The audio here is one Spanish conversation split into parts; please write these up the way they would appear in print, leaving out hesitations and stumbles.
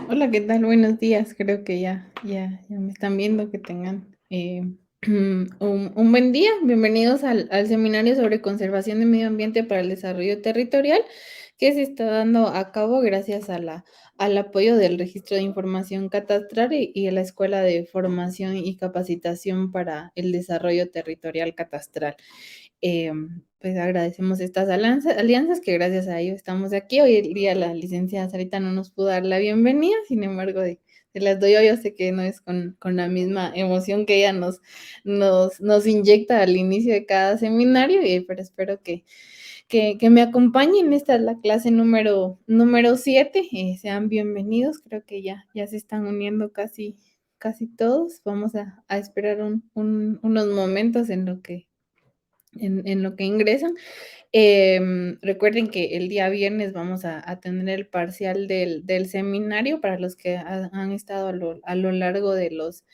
Hola, ¿qué tal? Buenos días. Creo que ya me están viendo. Que tengan un buen día. Bienvenidos al seminario sobre conservación de medio ambiente para el desarrollo territorial, que se está dando a cabo gracias al apoyo del Registro de Información Catastral y a la Escuela de Formación y Capacitación para el Desarrollo Territorial Catastral. Pues agradecemos estas alianzas que gracias a ello estamos aquí. Hoy el día la licenciada Sarita no nos pudo dar la bienvenida, sin embargo, se las doy yo sé que no es con la misma emoción que ella nos inyecta al inicio de cada seminario, pero espero que me acompañen. Esta es la clase número 7. Sean bienvenidos. Creo que ya se están uniendo casi todos. Vamos a esperar unos momentos en lo que ingresan. Recuerden que el día viernes vamos a tener el parcial del seminario para los que han estado a lo largo de las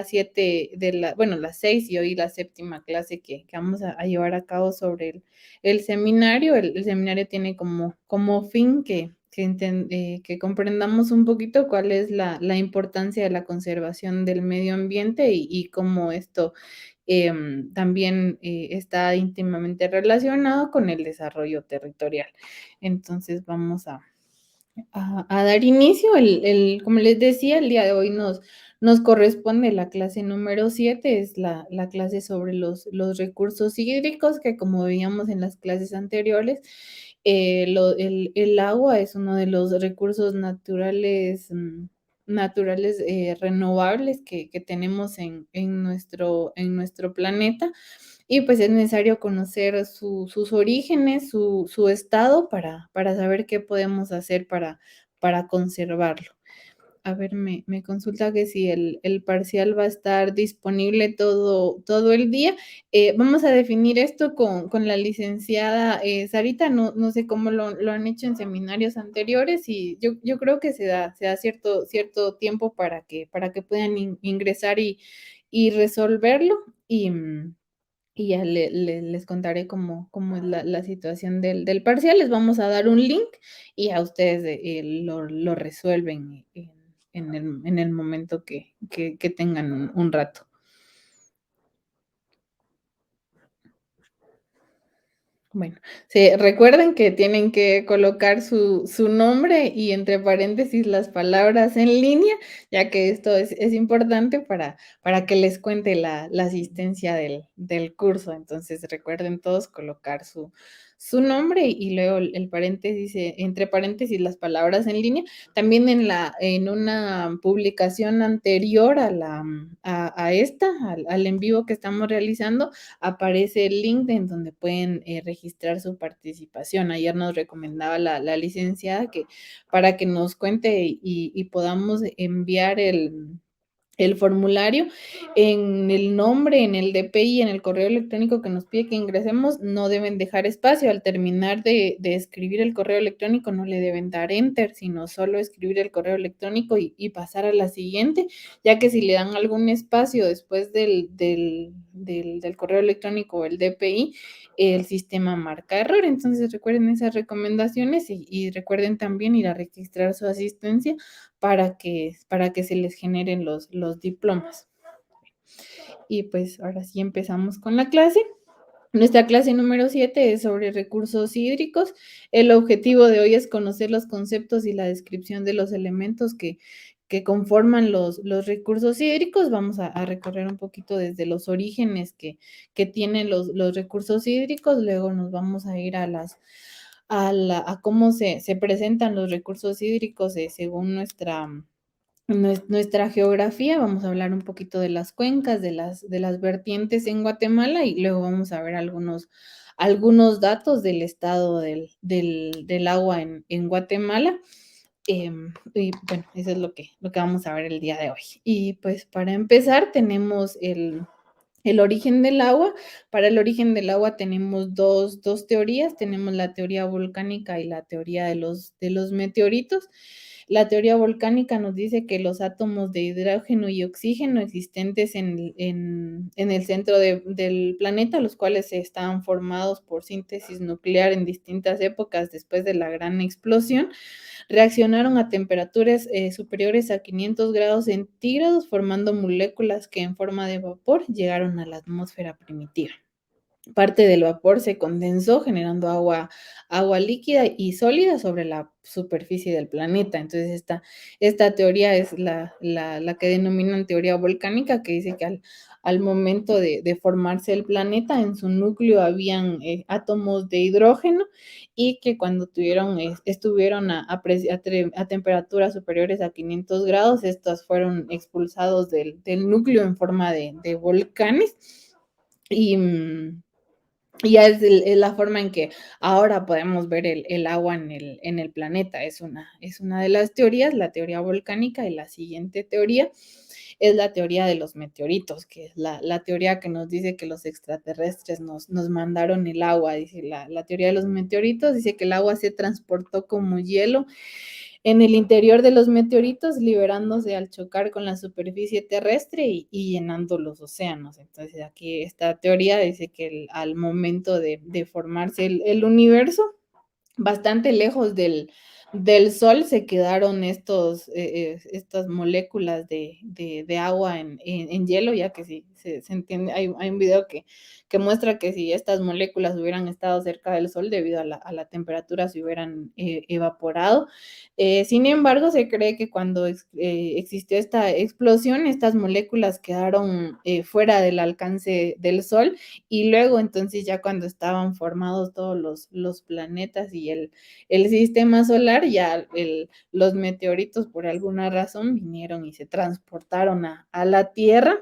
7, bueno, las 6 y hoy la séptima clase que vamos a llevar a cabo sobre el seminario. El seminario tiene como fin que comprendamos un poquito cuál es la importancia de la conservación del medio ambiente y cómo esto también está íntimamente relacionado con el desarrollo territorial. Entonces vamos a dar inicio. Como les decía, el día de hoy nos corresponde la clase número 7. Es la clase sobre los recursos hídricos, que como veíamos en las clases anteriores, el agua es uno de los recursos naturales renovables que tenemos en nuestro planeta, y pues es necesario conocer sus orígenes, su estado para saber qué podemos hacer para conservarlo. A ver, me consulta que si el parcial va a estar disponible todo el día. Vamos a definir esto con la licenciada Sarita. No sé cómo lo han hecho en seminarios anteriores, y yo creo que se da cierto tiempo para que puedan ingresar y resolverlo. Y ya les contaré cómo es la situación del parcial. Les vamos a dar un link y a ustedes lo resuelven en el momento que tengan un rato. Bueno, recuerden que tienen que colocar su nombre y entre paréntesis las palabras en línea, ya que esto es importante para que les cuente la asistencia del curso. Entonces, recuerden todos colocar su nombre y luego el paréntesis, entre paréntesis las palabras en línea. También en una publicación anterior al en vivo que estamos realizando, aparece el link en donde pueden registrar su participación. Ayer nos recomendaba la licenciada que para que nos cuente y podamos enviar el formulario en el nombre, en el DPI, en el correo electrónico que nos pide que ingresemos. No deben dejar espacio. Al terminar de escribir el correo electrónico, no le deben dar enter, sino solo escribir el correo electrónico y pasar a la siguiente, ya que si le dan algún espacio después del correo electrónico o el DPI, el sistema marca error. Entonces recuerden esas recomendaciones y recuerden también ir a registrar su asistencia para que se les generen los diplomas. Y pues ahora sí empezamos con la clase. Nuestra clase número 7 es sobre recursos hídricos. El objetivo de hoy es conocer los conceptos y la descripción de los elementos que conforman los recursos hídricos. Vamos a recorrer un poquito desde los orígenes que tienen los recursos hídricos. Luego nos vamos a ir a cómo se presentan los recursos hídricos según nuestra geografía. Vamos a hablar un poquito de las cuencas, de las vertientes en Guatemala, y luego vamos a ver algunos datos del estado del agua en Guatemala. Y bueno, eso es lo que vamos a ver el día de hoy. Y pues para empezar tenemos El origen del agua, para el origen del agua tenemos dos teorías, tenemos la teoría volcánica y la teoría de los meteoritos. La teoría volcánica nos dice que los átomos de hidrógeno y oxígeno existentes en el centro del planeta, los cuales estaban formados por síntesis nuclear en distintas épocas después de la gran explosión, reaccionaron a temperaturas superiores a 500 grados centígrados, formando moléculas que en forma de vapor llegaron a la atmósfera primitiva. Parte del vapor se condensó generando agua líquida y sólida sobre la superficie del planeta. Entonces, esta teoría es la que denominan teoría volcánica, que dice que al momento de formarse el planeta, en su núcleo habían átomos de hidrógeno y que cuando estuvieron a temperaturas superiores a 500 grados, estos fueron expulsados del núcleo en forma de volcanes. Y, y ya es la forma en que ahora podemos ver el agua en el planeta. Es una de las teorías, la teoría volcánica, y la siguiente teoría es la teoría de los meteoritos, que es la teoría que nos dice que los extraterrestres nos mandaron el agua. Dice la teoría de los meteoritos, dice que el agua se transportó como hielo en el interior de los meteoritos, liberándose al chocar con la superficie terrestre y llenando los océanos. Entonces, aquí esta teoría dice que al momento de formarse el universo, bastante lejos del Sol se quedaron estas moléculas de agua en hielo, ya que sí, se entiende, hay un video que muestra que si estas moléculas hubieran estado cerca del Sol debido a la temperatura se hubieran evaporado. Sin embargo, se cree que cuando existió esta explosión, estas moléculas quedaron fuera del alcance del Sol y luego entonces ya cuando estaban formados todos los planetas y el sistema solar, ya los meteoritos por alguna razón vinieron y se transportaron a la Tierra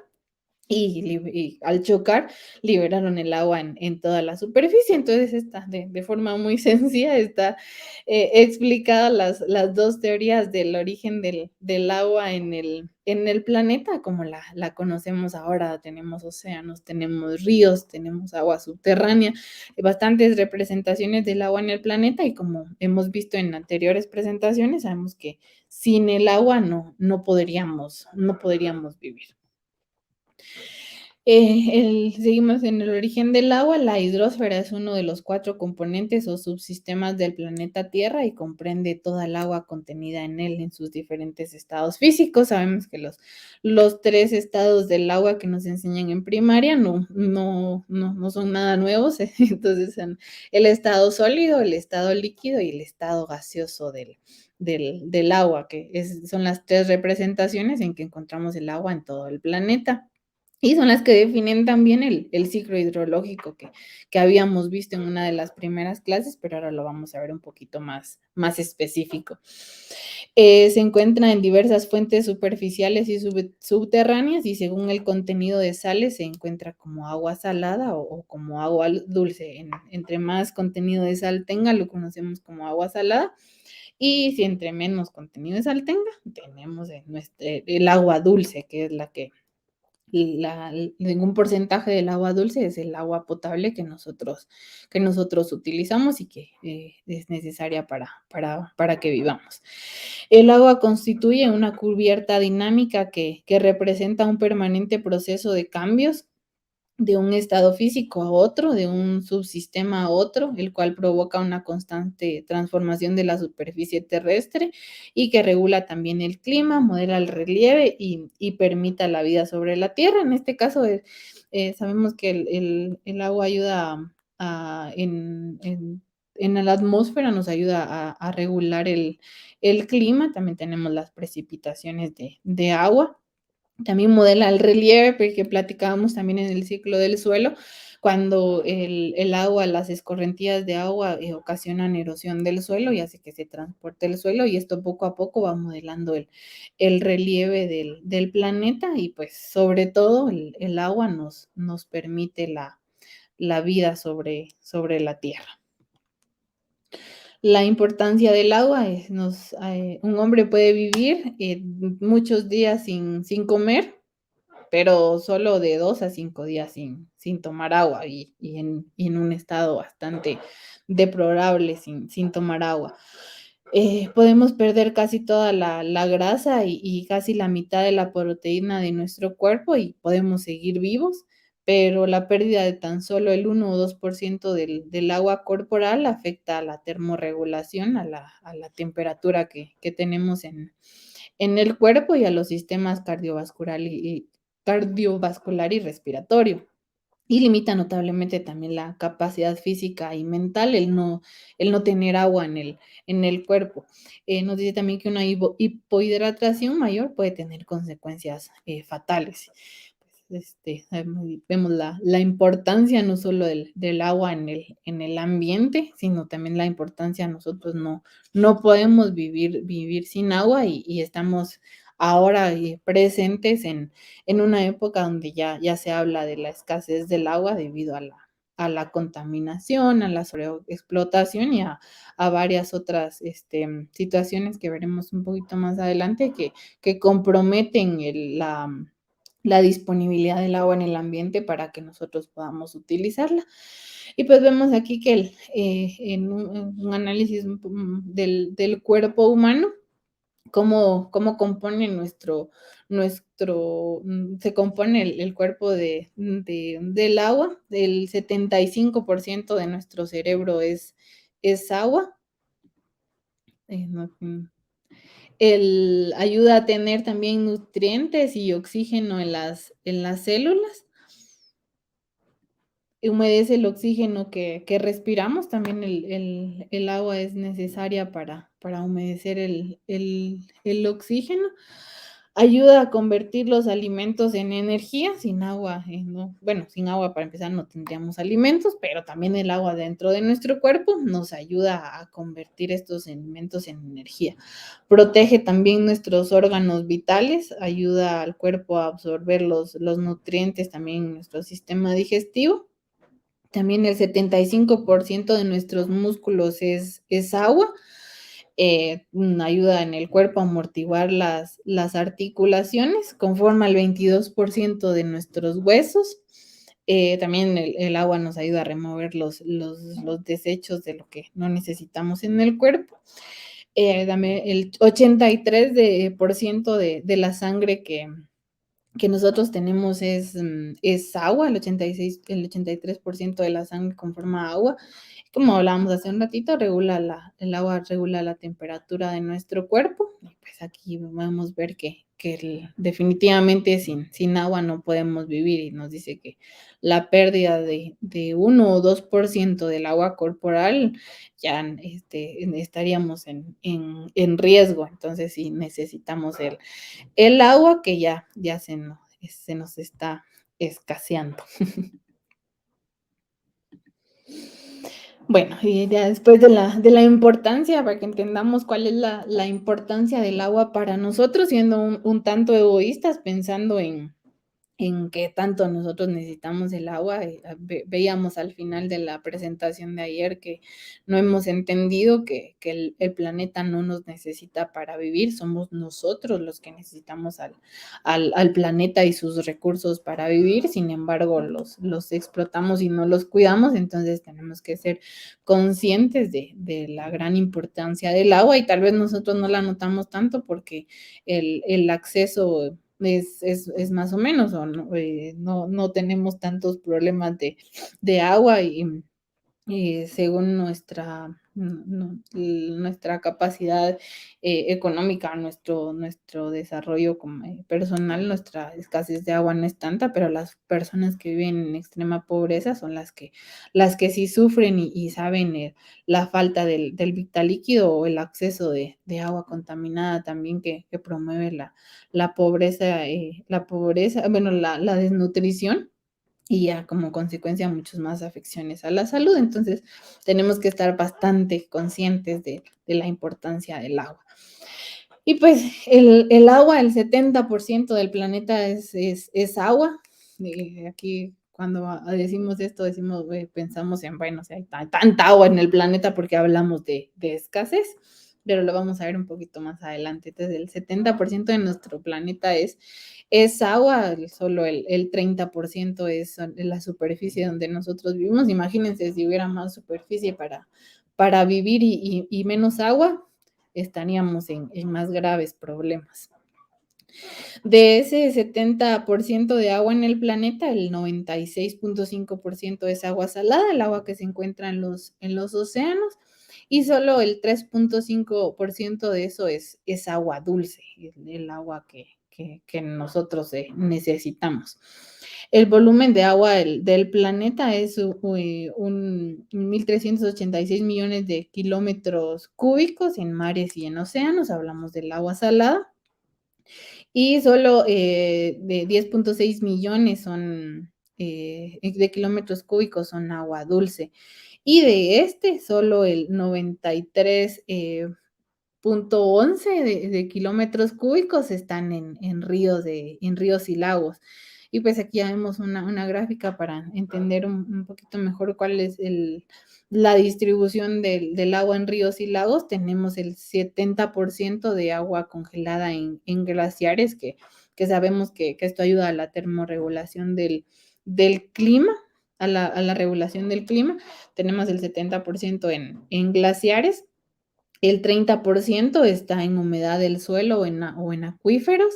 y al chocar liberaron el agua en toda la superficie. Entonces, de forma muy sencilla está explicada las dos teorías del origen del agua en el planeta, como la conocemos ahora. Tenemos océanos, tenemos ríos, tenemos agua subterránea, bastantes representaciones del agua en el planeta y como hemos visto en anteriores presentaciones, sabemos que sin el agua no podríamos vivir. Seguimos en el origen del agua. La hidrosfera es uno de los 4 componentes o subsistemas del planeta Tierra y comprende toda el agua contenida en él en sus diferentes estados físicos. Sabemos que los 3 estados del agua que nos enseñan en primaria no son nada nuevos. Entonces, son el estado sólido, el estado líquido y el estado gaseoso del agua, que son las 3 representaciones en que encontramos el agua en todo el planeta. Y son las que definen también el ciclo hidrológico que habíamos visto en una de las primeras clases, pero ahora lo vamos a ver un poquito más específico. Se encuentra en diversas fuentes superficiales y subterráneas y según el contenido de sales se encuentra como agua salada o como agua dulce. Entre más contenido de sal tenga, lo conocemos como agua salada. Y si entre menos contenido de sal tenga, tenemos el agua dulce, que es la que ningún porcentaje del agua dulce es el agua potable que nosotros utilizamos y que es necesaria para que vivamos. El agua constituye una cubierta dinámica que representa un permanente proceso de cambios de un estado físico a otro, de un subsistema a otro, el cual provoca una constante transformación de la superficie terrestre y que regula también el clima, modela el relieve y permita la vida sobre la Tierra. En este caso, sabemos que el agua ayuda en la atmósfera, nos ayuda a regular el clima, también tenemos las precipitaciones de agua. También modela el relieve, porque platicábamos también en el ciclo del suelo, cuando el agua, las escorrentías de agua ocasionan erosión del suelo y hace que se transporte el suelo y esto poco a poco va modelando el relieve del planeta y pues sobre todo el agua nos permite la vida sobre la Tierra. La importancia del agua un hombre puede vivir muchos días sin comer, pero solo de 2 a 5 días sin tomar agua y en un estado bastante deplorable sin tomar agua. Podemos perder casi toda la grasa y casi la mitad de la proteína de nuestro cuerpo y podemos seguir vivos, pero la pérdida de tan solo el 1 o 2% del agua corporal afecta a la termorregulación, a la temperatura que tenemos en el cuerpo y a los sistemas cardiovascular y respiratorio. Y limita notablemente también la capacidad física y mental el no tener agua en el cuerpo. Nos dice también que una hipohidratación mayor puede tener consecuencias fatales. Pues, vemos la importancia no solo del agua en el ambiente, sino también la importancia nosotros no podemos vivir sin agua y estamos ahora presentes en una época donde ya se habla de la escasez del agua debido a la contaminación, a la sobreexplotación y a varias otras situaciones que veremos un poquito más adelante que comprometen la disponibilidad del agua en el ambiente para que nosotros podamos utilizarla. Y pues vemos aquí que en un análisis del cuerpo humano, cómo compone se compone el cuerpo del agua. El 75% de nuestro cerebro es agua. Ayuda a tener también nutrientes y oxígeno en las células. Humedece el oxígeno que respiramos. También el agua es necesaria para humedecer el oxígeno. Ayuda a convertir los alimentos en energía. Sin agua, sin agua para empezar no tendríamos alimentos, pero también el agua dentro de nuestro cuerpo nos ayuda a convertir estos alimentos en energía. Protege también nuestros órganos vitales, ayuda al cuerpo a absorber los nutrientes también en nuestro sistema digestivo. También el 75% de nuestros músculos es agua. Ayuda en el cuerpo a amortiguar las articulaciones, conforma el 22% de nuestros huesos. También el agua nos ayuda a remover los desechos de lo que no necesitamos en el cuerpo. También el 83% de la sangre que nosotros tenemos es agua. El 83% de la sangre conforma agua. Como hablábamos hace un ratito, el agua regula la temperatura de nuestro cuerpo. Y pues aquí vamos a ver que definitivamente sin agua no podemos vivir, y nos dice que la pérdida de 1 o 2% del agua corporal ya estaríamos en riesgo. Entonces sí necesitamos el agua, que ya se nos está escaseando. Bueno, y ya después de la importancia, para que entendamos cuál es la importancia del agua para nosotros, siendo un tanto egoístas, pensando en qué tanto nosotros necesitamos el agua. Veíamos al final de la presentación de ayer que no hemos entendido que el planeta no nos necesita para vivir. Somos nosotros los que necesitamos al planeta y sus recursos para vivir. Sin embargo, los explotamos y no los cuidamos. Entonces tenemos que ser conscientes de la gran importancia del agua, y tal vez nosotros no la notamos tanto porque el acceso es más o menos, o no tenemos tantos problemas de agua, y según nuestra capacidad económica, nuestro desarrollo personal, nuestra escasez de agua no es tanta, pero las personas que viven en extrema pobreza son las que sí sufren y saben la falta del vital líquido, o el acceso de agua contaminada también, que promueve la pobreza, bueno, la desnutrición, y ya como consecuencia muchas más afecciones a la salud. Entonces tenemos que estar bastante conscientes de la importancia del agua. Y pues el agua, el 70% del planeta es agua. Aquí cuando decimos esto, pensamos en, bueno, si hay tanta agua en el planeta, porque hablamos de escasez. pero lo vamos a ver un poquito más adelante. Entonces, el 70% de nuestro planeta es agua, solo el 30% es la superficie donde nosotros vivimos. Imagínense si hubiera más superficie para vivir y menos agua, estaríamos en más graves problemas. De ese 70% de agua en el planeta, el 96.5% es agua salada, el agua que se encuentra en los océanos, y solo el 3.5% de eso es agua dulce, el agua que nosotros necesitamos. El volumen de agua del planeta es un 1.386 millones de kilómetros cúbicos en mares y en océanos, hablamos del agua salada, y solo de 10.6 millones son de kilómetros cúbicos son agua dulce. Y de este, solo el 93.11 de kilómetros cúbicos están en ríos y lagos. Y pues aquí ya vemos una gráfica para entender un poquito mejor cuál es la distribución del agua en ríos y lagos. Tenemos el 70% de agua congelada en glaciares, que sabemos que esto ayuda a la termorregulación del clima, a la regulación del clima. Tenemos el 70% en glaciares, el 30% está en humedad del suelo o en acuíferos,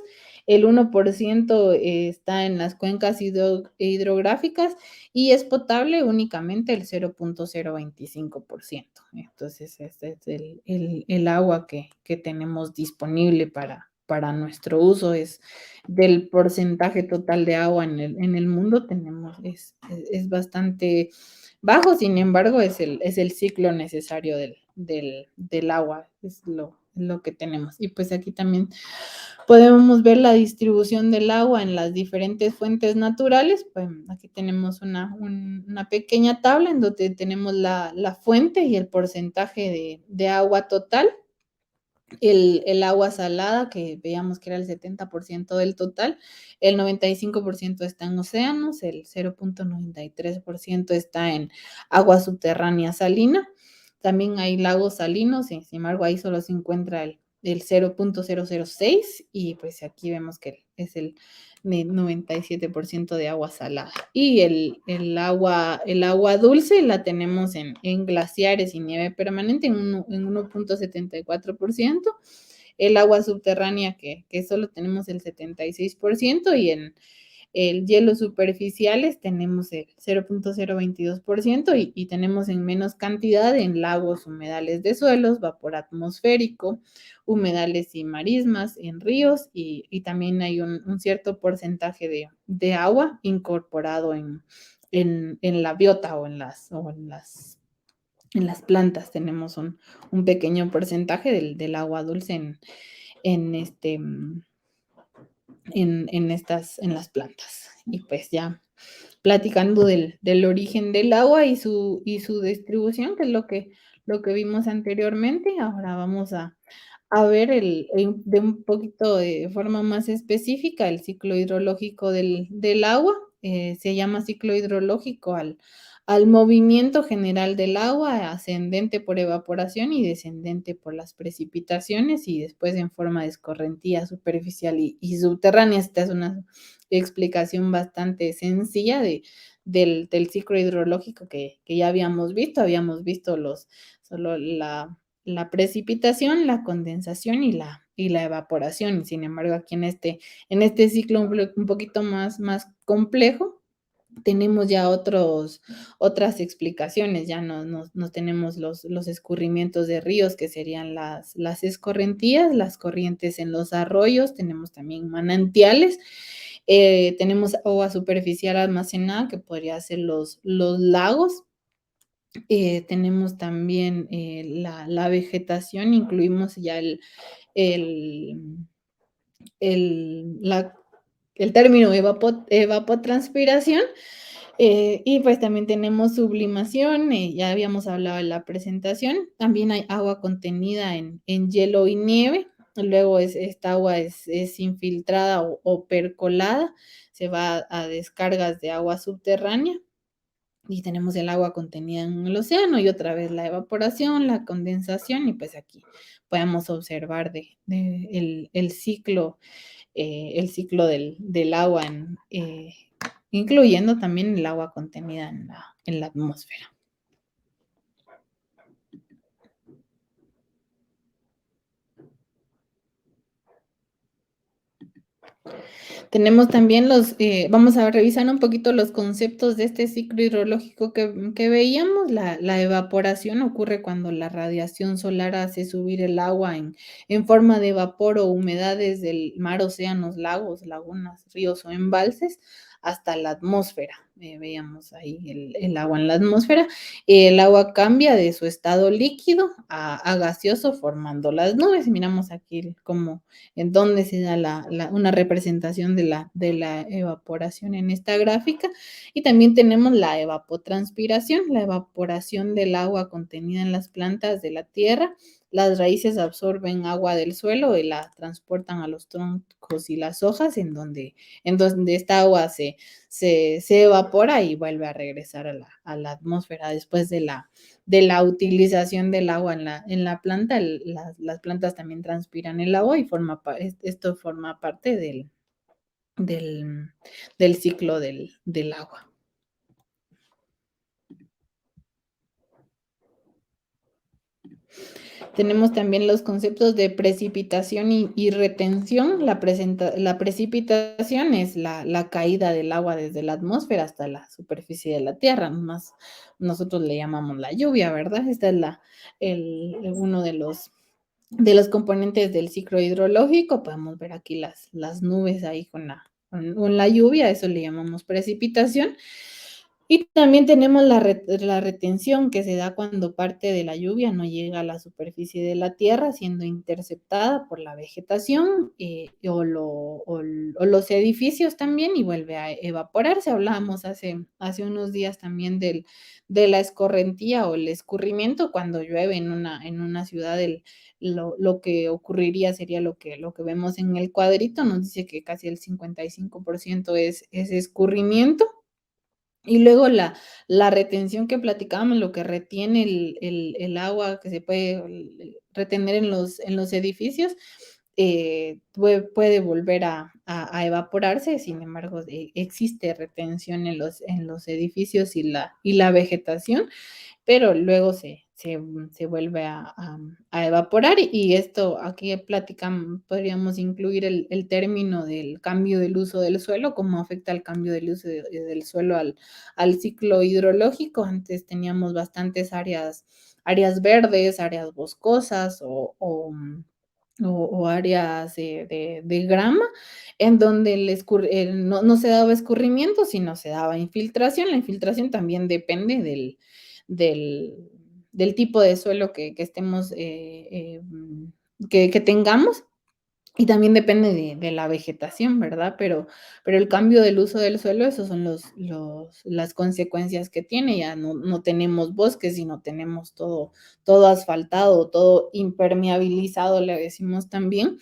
el 1% está en las cuencas hidrográficas y es potable únicamente el 0.025%. Entonces, este es el agua que tenemos disponible para nuestro uso. Es del porcentaje total de agua en el mundo, es bastante bajo, sin embargo, es el ciclo necesario del agua, es lo que tenemos. Y pues aquí también podemos ver la distribución del agua en las diferentes fuentes naturales. Pues aquí tenemos una pequeña tabla en donde tenemos la fuente y el porcentaje de agua total. El agua salada, que veíamos que era el 70% del total, el 95% está en océanos, el 0.93% está en agua subterránea salina. También hay lagos salinos, sin embargo ahí solo se encuentra el 0.006 y pues aquí vemos que es el 97% de agua salada. Y el agua dulce la tenemos en glaciares y nieve permanente en 1.74%. El agua subterránea que solo tenemos el 76% y en el hielo superficiales tenemos el 0.022% y tenemos en menos cantidad en lagos, humedales de suelos, vapor atmosférico, humedales y marismas, en ríos y también hay un cierto porcentaje de agua incorporado en la biota en las plantas. Tenemos un pequeño porcentaje del agua dulce en este en las plantas. Y pues ya platicando del origen del agua y su distribución, que es lo que vimos anteriormente, ahora vamos a ver de un poquito de forma más específica el ciclo hidrológico del agua. Se llama ciclo hidrológico al movimiento general del agua, ascendente por evaporación y descendente por las precipitaciones y después en forma de escorrentía superficial y subterránea. Esta es una explicación bastante sencilla del ciclo hidrológico que ya habíamos visto solo la precipitación, la condensación y la evaporación. Sin embargo, aquí en este ciclo un poquito más complejo, tenemos ya otras explicaciones, ya no tenemos los escurrimientos de ríos, que serían las escorrentías, las corrientes en los arroyos, tenemos también manantiales, tenemos agua superficial almacenada, que podría ser los lagos. Tenemos también la vegetación, incluimos ya el, la, el término evapotranspiración, y pues también tenemos sublimación, ya habíamos hablado de la presentación, también hay agua contenida en hielo y nieve, luego esta agua es infiltrada o percolada, se va a descargas de agua subterránea y tenemos el agua contenida en el océano y otra vez la evaporación, la condensación y pues aquí podemos observar el ciclo del agua, incluyendo también el agua contenida en la atmósfera. Tenemos también vamos a revisar un poquito los conceptos de este ciclo hidrológico que veíamos. La evaporación ocurre cuando la radiación solar hace subir el agua en forma de vapor o humedades del mar, océanos, lagos, lagunas, ríos o embalses hasta la atmósfera. Veíamos ahí el agua en la atmósfera. El agua cambia de su estado líquido a gaseoso formando las nubes. Miramos aquí cómo en dónde se da una representación de la evaporación en esta gráfica. Y también tenemos la evapotranspiración, la evaporación del agua contenida en las plantas de la tierra. Las raíces absorben agua del suelo y la transportan a los troncos y las hojas, en donde esta agua se evapora y vuelve a regresar a la atmósfera después de la utilización del agua en la planta. Las plantas también transpiran el agua y esto forma parte del, del ciclo del agua. Tenemos también los conceptos de precipitación y retención. La precipitación es la caída del agua desde la atmósfera hasta la superficie de la tierra, más nosotros le llamamos la lluvia, ¿verdad? Esta es uno de los componentes del ciclo hidrológico. Podemos ver aquí las nubes ahí con la lluvia, eso le llamamos precipitación. Y también tenemos la retención que se da cuando parte de la lluvia no llega a la superficie de la tierra, siendo interceptada por la vegetación o los edificios también y vuelve a evaporarse. Hablábamos hace unos días también de la escorrentía o el escurrimiento cuando llueve en una ciudad. Lo que ocurriría sería lo que vemos en el cuadrito, nos dice que casi el 55% es escurrimiento. Y luego la retención que platicábamos, lo que retiene el agua que se puede retener en los edificios, puede volver a evaporarse. Sin embargo, existe retención en los edificios y la vegetación, pero luego se vuelve a evaporar. Y esto aquí platicamos, podríamos incluir el término del cambio del uso del suelo, cómo afecta el cambio del uso del suelo al ciclo hidrológico. Antes teníamos bastantes áreas verdes, áreas boscosas o áreas de grama, en donde no se daba escurrimiento, sino se daba infiltración. La infiltración también depende del, del tipo de suelo que estemos, que tengamos. Y también depende de la vegetación, ¿verdad? Pero el cambio del uso del suelo, esos son las consecuencias que tiene. Ya no tenemos bosques, sino tenemos todo asfaltado, todo impermeabilizado, le decimos también.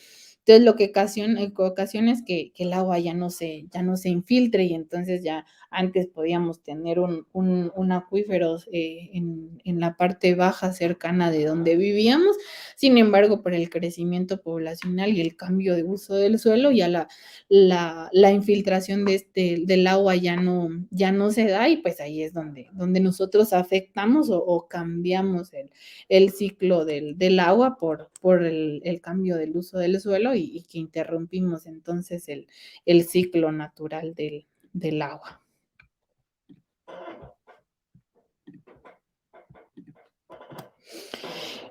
Entonces, lo que ocasiona es que el agua ya no se infiltre y entonces ya antes podíamos tener un acuífero en la parte baja cercana de donde vivíamos. Sin embargo, por el crecimiento poblacional y el cambio de uso del suelo, ya la infiltración del agua ya no se da y pues ahí es donde nosotros afectamos o cambiamos el ciclo del agua por el cambio del uso del suelo y que interrumpimos entonces el ciclo natural del agua.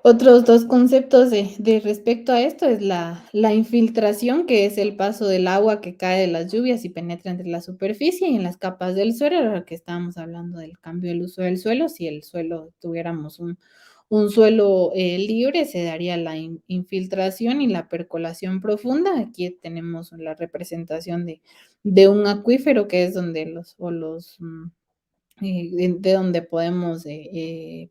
Otros dos conceptos de respecto a esto es la infiltración, que es el paso del agua que cae de las lluvias y penetra entre la superficie y en las capas del suelo. Ahora que estábamos hablando del cambio del uso del suelo, si el suelo tuviéramos un suelo libre, se daría la infiltración y la percolación profunda. Aquí tenemos la representación de un acuífero, que es donde de donde podemos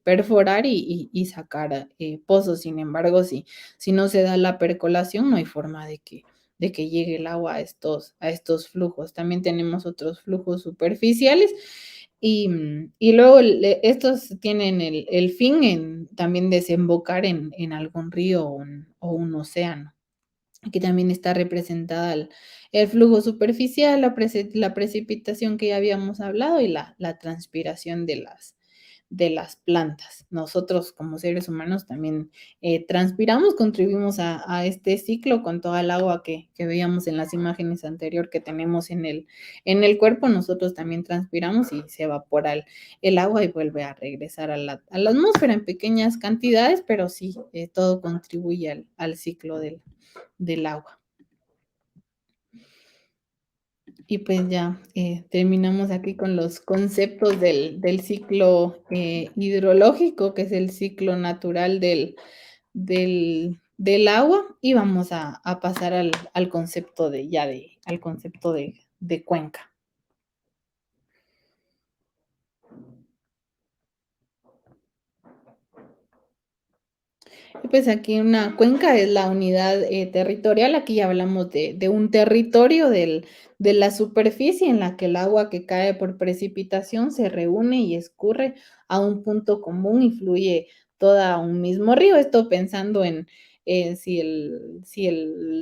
perforar y sacar pozos. Sin embargo, si no se da la percolación, no hay forma de que llegue el agua a estos flujos. También tenemos otros flujos superficiales Y luego estos tienen el fin en también desembocar en algún río o un océano. Aquí también está representada el flujo superficial, la precipitación que ya habíamos hablado y la transpiración de las plantas. Nosotros como seres humanos también transpiramos, contribuimos a este ciclo con toda el agua que veíamos en las imágenes anterior que tenemos en el cuerpo. Nosotros también transpiramos y se evapora el agua y vuelve a regresar a la atmósfera en pequeñas cantidades, pero sí, todo contribuye al ciclo del agua. Y pues ya terminamos aquí con los conceptos del ciclo hidrológico, que es el ciclo natural del agua, y vamos a pasar al concepto al concepto de cuenca. Y pues aquí una cuenca es la unidad territorial. Aquí ya hablamos de un territorio de la superficie en la que el agua que cae por precipitación se reúne y escurre a un punto común y fluye toda un mismo río. Esto pensando en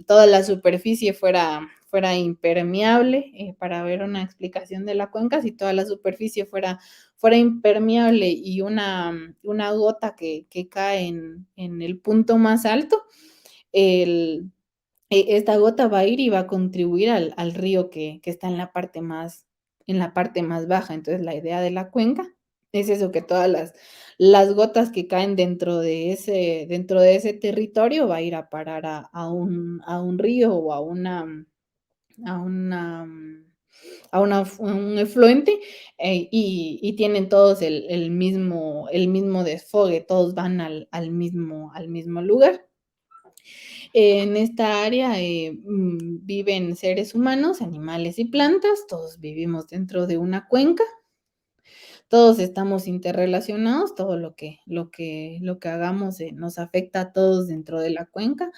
toda la superficie fuera impermeable, para ver una explicación de la cuenca, si toda la superficie fuera impermeable y una gota que cae en el punto más alto, el, esta gota va a ir y va a contribuir al río que está en la parte más baja. Entonces, la idea de la cuenca es eso, que todas las gotas que caen dentro de ese territorio va a ir a parar a un río o a una a un efluente, y tienen todos el mismo desfogue, todos van al mismo lugar. En esta área viven seres humanos, animales y plantas, todos vivimos dentro de una cuenca, todos estamos interrelacionados, todo lo que hagamos nos afecta a todos dentro de la cuenca.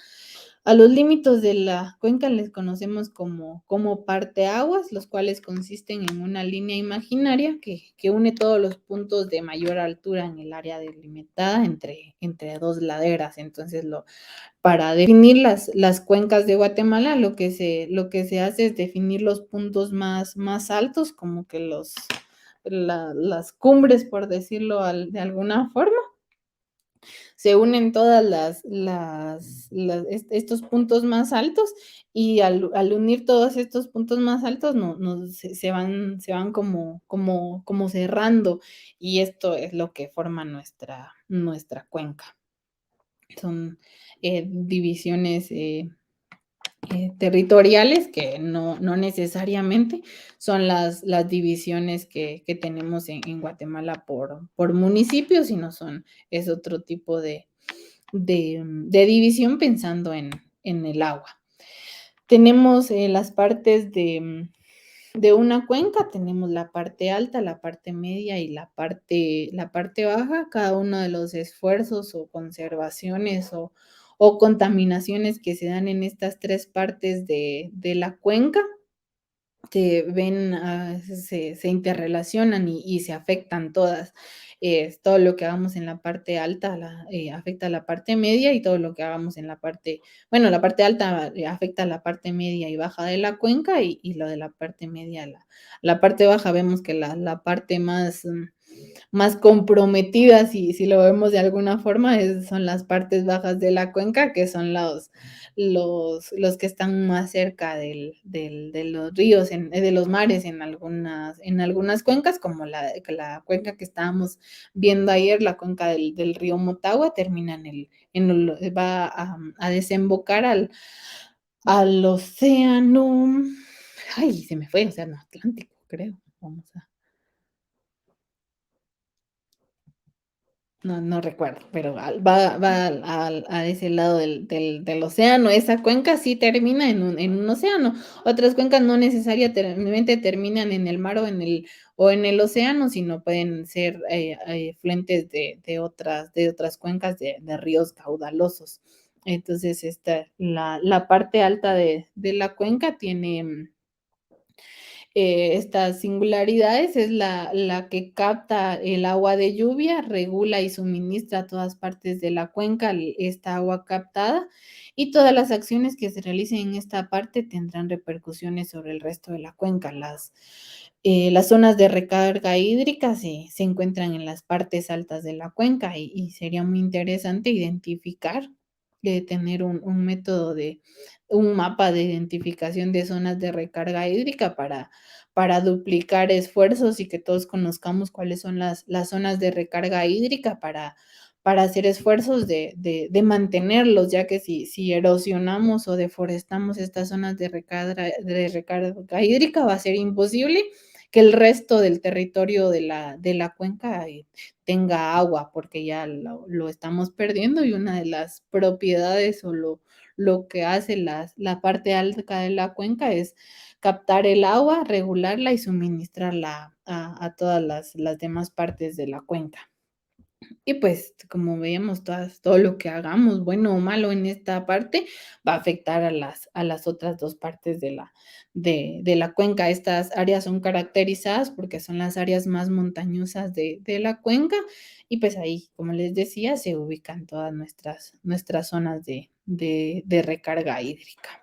A los límites de la cuenca les conocemos como parteaguas, los cuales consisten en una línea imaginaria que une todos los puntos de mayor altura en el área delimitada entre dos laderas. Entonces, para definir las cuencas de Guatemala, lo que se hace es definir los puntos más altos, como que las cumbres, por decirlo de alguna forma. Se unen todas estos puntos más altos, y al unir todos estos puntos más altos se van como cerrando, y esto es lo que forma nuestra cuenca. Son divisiones territoriales que no necesariamente son las divisiones que tenemos en Guatemala por municipios, sino es otro tipo de división pensando en el agua. Tenemos las partes de una cuenca, tenemos la parte alta, la parte media y la parte baja. Cada uno de los esfuerzos o conservaciones o contaminaciones que se dan en estas tres partes de la cuenca se interrelacionan y se afectan todas. Todo lo que hagamos en la parte alta afecta a la parte media, y todo lo que hagamos en bueno, la parte alta afecta a la parte media y baja de la cuenca, y lo de la parte media, la parte baja. Vemos que la parte más comprometidas, si lo vemos de alguna forma, son las partes bajas de la cuenca, que son los que están más cerca de los ríos, de los mares en algunas cuencas, como la cuenca que estábamos viendo ayer, la cuenca del río Motagua, termina va a desembocar al océano. Ay, se me fue, océano Atlántico, creo. Vamos a No recuerdo, pero va a ese lado del océano. Esa cuenca sí termina en un océano. Otras cuencas no necesariamente terminan en el mar o en el océano, sino pueden ser fuentes de otras cuencas de ríos caudalosos. Entonces, la parte alta de la cuenca estas singularidades es la que capta el agua de lluvia, regula y suministra a todas partes de la cuenca esta agua captada y todas las acciones que se realicen en esta parte tendrán repercusiones sobre el resto de la cuenca. Las zonas de recarga hídrica se encuentran en las partes altas de la cuenca y sería muy interesante identificar, tener un método un mapa de identificación de zonas de recarga hídrica para duplicar esfuerzos y que todos conozcamos cuáles son las zonas de recarga hídrica para hacer esfuerzos de mantenerlos, ya que si erosionamos o deforestamos estas zonas de recarga hídrica, va a ser imposible que el resto del territorio de la cuenca tenga agua, porque ya lo estamos perdiendo y una de las propiedades o lo que hace la parte alta de la cuenca es captar el agua, regularla y suministrarla a todas las demás partes de la cuenca. Y pues, como veíamos, todo lo que hagamos, bueno o malo en esta parte, va a afectar a las otras dos partes de la cuenca. Estas áreas son caracterizadas porque son las áreas más montañosas de la cuenca y pues ahí, como les decía, se ubican todas nuestras zonas de recarga hídrica.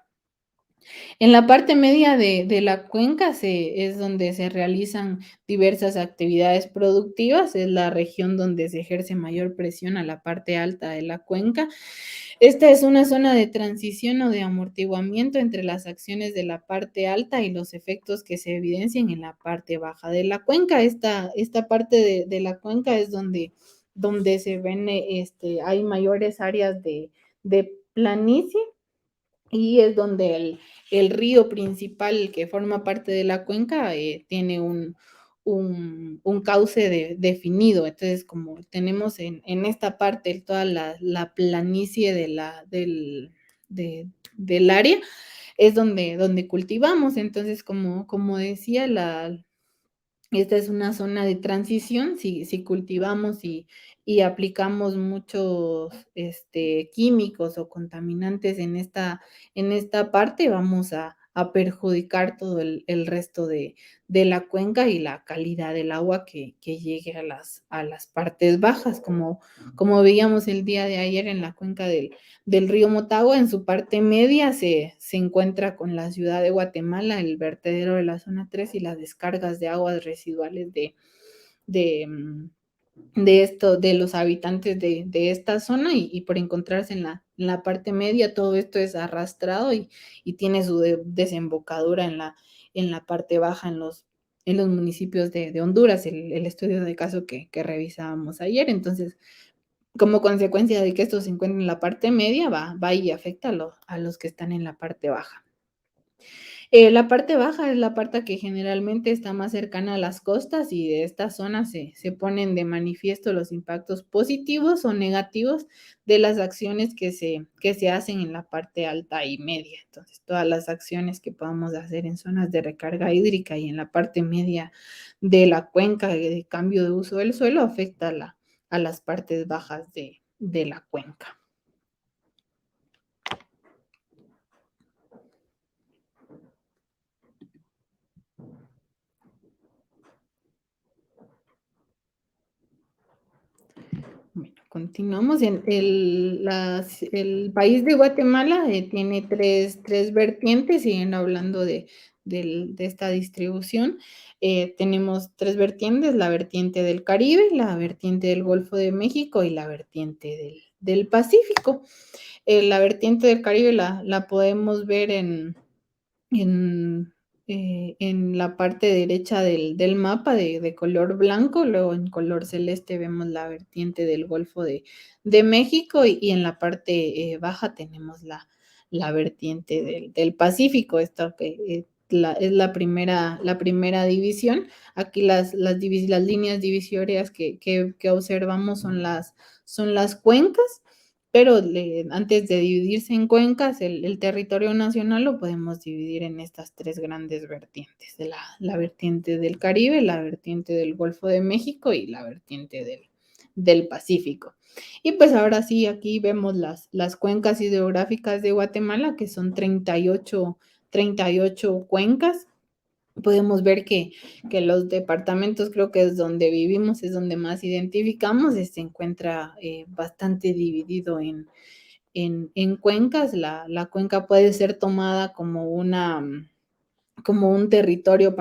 En la parte media de la cuenca es donde se realizan diversas actividades productivas, es la región donde se ejerce mayor presión a la parte alta de la cuenca. Esta es una zona de transición o de amortiguamiento entre las acciones de la parte alta y los efectos que se evidencian en la parte baja de la cuenca. Esta parte de la cuenca es donde se ven, hay mayores áreas de planicie y es donde el río principal que forma parte de la cuenca tiene un cauce definido. Entonces, como tenemos en esta parte toda la planicie del área, es donde cultivamos. Entonces, como decía, esta es una zona de transición, si cultivamos y aplicamos muchos químicos o contaminantes en esta parte, vamos a perjudicar todo el resto de la cuenca y la calidad del agua que llegue a las partes bajas, como veíamos el día de ayer en la cuenca del río Motagua, en su parte media se encuentra con la ciudad de Guatemala, el vertedero de la zona 3 y las descargas de aguas residuales de, mm, de los habitantes de esta zona y por encontrarse en la parte media, todo esto es arrastrado y tiene su desembocadura en la parte baja, en los municipios de Honduras, el estudio de caso que revisábamos ayer. Entonces, como consecuencia de que esto se encuentra en la parte media, va y afecta a los que están en la parte baja. La parte baja es la parte que generalmente está más cercana a las costas y de esta zona se ponen de manifiesto los impactos positivos o negativos de las acciones que se hacen en la parte alta y media. Entonces, todas las acciones que podamos hacer en zonas de recarga hídrica y en la parte media de la cuenca de cambio de uso del suelo afecta a las partes bajas de la cuenca. Bueno, continuamos. El país de Guatemala tiene tres vertientes, siguiendo hablando de esta distribución. Tenemos tres vertientes, la vertiente del Caribe, la vertiente del Golfo de México y la vertiente del Pacífico. La vertiente del Caribe la podemos ver en, en la parte derecha del mapa de color blanco, luego en color celeste vemos la vertiente del Golfo de México y en la parte baja tenemos la vertiente del Pacífico. Esta es la primera división. Aquí las líneas divisorias que observamos son las cuencas, pero antes de dividirse en cuencas, el territorio nacional lo podemos dividir en estas tres grandes vertientes, de la vertiente del Caribe, la vertiente del Golfo de México y la vertiente del Pacífico. Y pues ahora sí, aquí vemos las cuencas hidrográficas de Guatemala, que son 38 cuencas podemos ver que los departamentos, creo que es donde vivimos, es donde más identificamos, se encuentra bastante dividido en cuencas. La cuenca puede ser tomada como como un territorio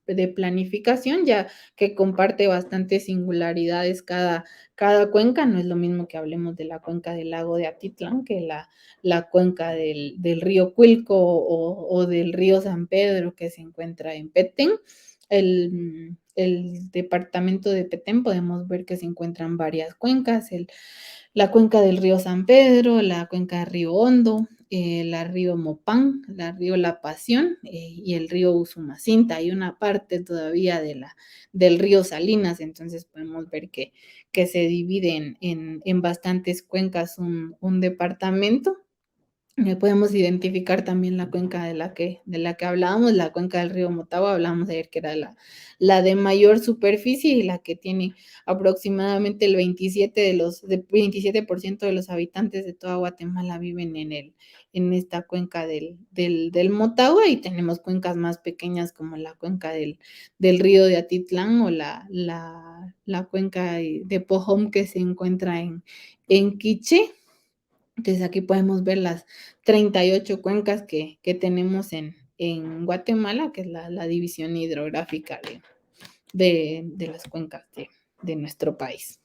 de planificación, ya que comparte bastantes singularidades cada cuenca. No es lo mismo que hablemos de la cuenca del lago de Atitlán que la cuenca del río Cuilco o del río San Pedro que se encuentra en Petén. El departamento de Petén podemos ver que se encuentran varias cuencas, la cuenca del río San Pedro, la cuenca del río Hondo, la río Mopán, la río La Pasión y el río Usumacinta. Hay una parte todavía del río Salinas, entonces podemos ver que se divide en bastantes cuencas un departamento. Podemos identificar también la cuenca de la que hablábamos, la cuenca del río Motagua. Hablábamos ayer que era la de mayor superficie y la que tiene aproximadamente el 27% de los habitantes de toda Guatemala viven en esta cuenca del Motagua, y tenemos cuencas más pequeñas como la cuenca del río de Atitlán o la cuenca de Pojón que se encuentra en Quiché. Entonces aquí podemos ver las 38 cuencas que tenemos en Guatemala, que es la división hidrográfica de las cuencas de nuestro país.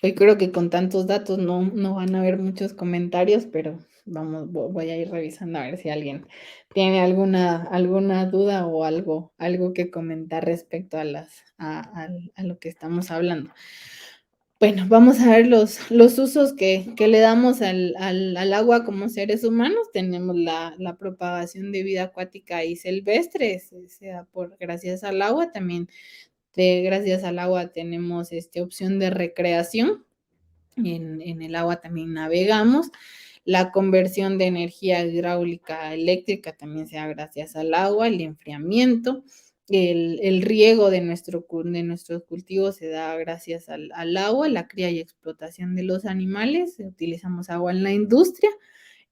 Hoy creo que con tantos datos no van a haber muchos comentarios, pero voy a ir revisando a ver si alguien tiene alguna duda o algo que comentar respecto a lo que estamos hablando. Bueno, vamos a ver los usos que le damos al agua como seres humanos. Tenemos la propagación de vida acuática y silvestre, se da gracias al agua. También gracias al agua tenemos opción de recreación. En el agua también navegamos. La conversión de energía hidráulica a eléctrica también se da gracias al agua. El enfriamiento, el riego de nuestros cultivos se da gracias al agua. La cría y explotación de los animales, utilizamos agua en la industria.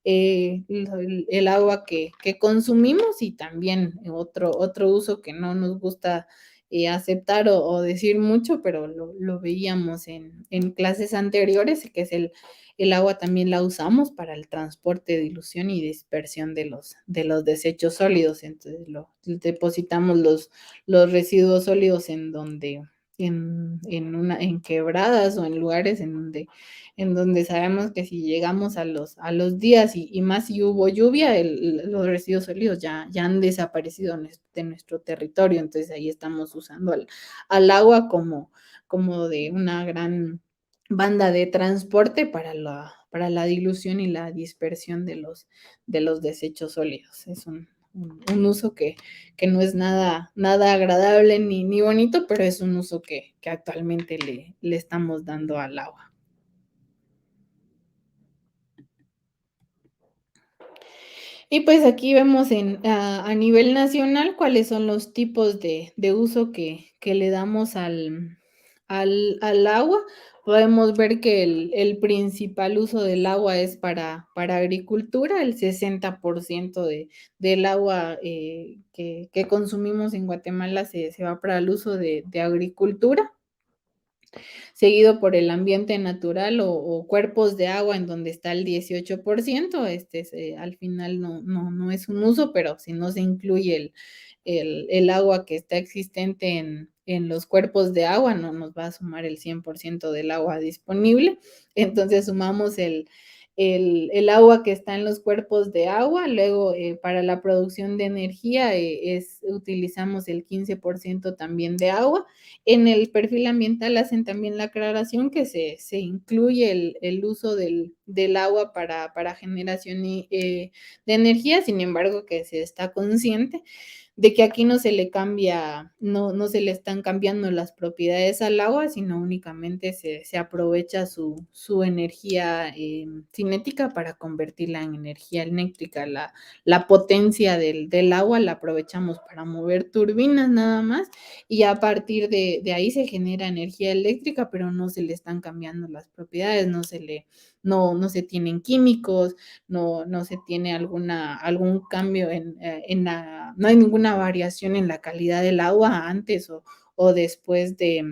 El agua que consumimos, y también otro uso que no nos gusta aceptar o decir mucho, pero lo veíamos en clases anteriores, que es el agua también la usamos para el transporte, dilución y dispersión de los desechos sólidos. Entonces depositamos los residuos sólidos en quebradas o en lugares en donde sabemos que si llegamos a los días y más si hubo lluvia, los residuos sólidos ya han desaparecido de nuestro territorio. Entonces ahí estamos usando al agua como de una gran banda de transporte para la dilución y la dispersión de los desechos sólidos. Es un uso que no es nada agradable ni bonito, pero es un uso que actualmente le estamos dando al agua. Y pues aquí vemos a nivel nacional cuáles son los tipos de uso que le damos al agua. Podemos ver que el principal uso del agua es para agricultura. El 60% del agua que consumimos en Guatemala se va para el uso de agricultura, seguido por el ambiente natural o cuerpos de agua, en donde está el 18%. Al final no es un uso, pero si no se incluye el agua que está existente en los cuerpos de agua, no nos va a sumar el 100% del agua disponible. Entonces sumamos el agua que está en los cuerpos de agua. Luego, para la producción de energía, utilizamos el 15% también de agua. En el perfil ambiental hacen también la aclaración que se incluye el uso del agua para generación de energía. Sin embargo, que se está consciente de que aquí no se le cambia, no se le están cambiando las propiedades al agua, sino únicamente se aprovecha su energía cinética para convertirla en energía eléctrica. La potencia del agua la aprovechamos para mover turbinas nada más, y a partir de ahí se genera energía eléctrica, pero no se le están cambiando las propiedades, no se tienen químicos, no se tiene algún cambio no hay ninguna variación en la calidad del agua antes o después de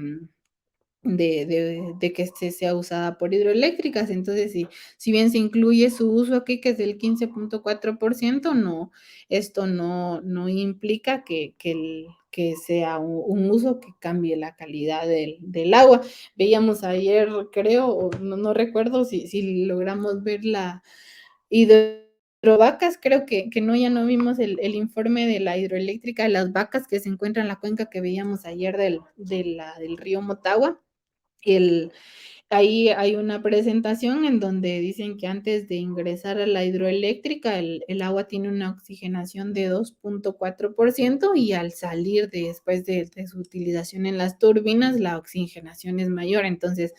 que sea usada por hidroeléctricas. Entonces, si bien se incluye su uso aquí, que es del 15.4%, esto no implica que sea un uso que cambie la calidad del agua. Veíamos ayer, creo, o no recuerdo si logramos ver la hidrovacas, creo que no, ya no vimos el informe de la hidroeléctrica de las vacas que se encuentra en la cuenca que veíamos ayer del río Motagua. El, Ahí hay una presentación en donde dicen que antes de ingresar a la hidroeléctrica, el agua tiene una oxigenación de 2.4% y al salir después de su utilización en las turbinas, la oxigenación es mayor. Entonces,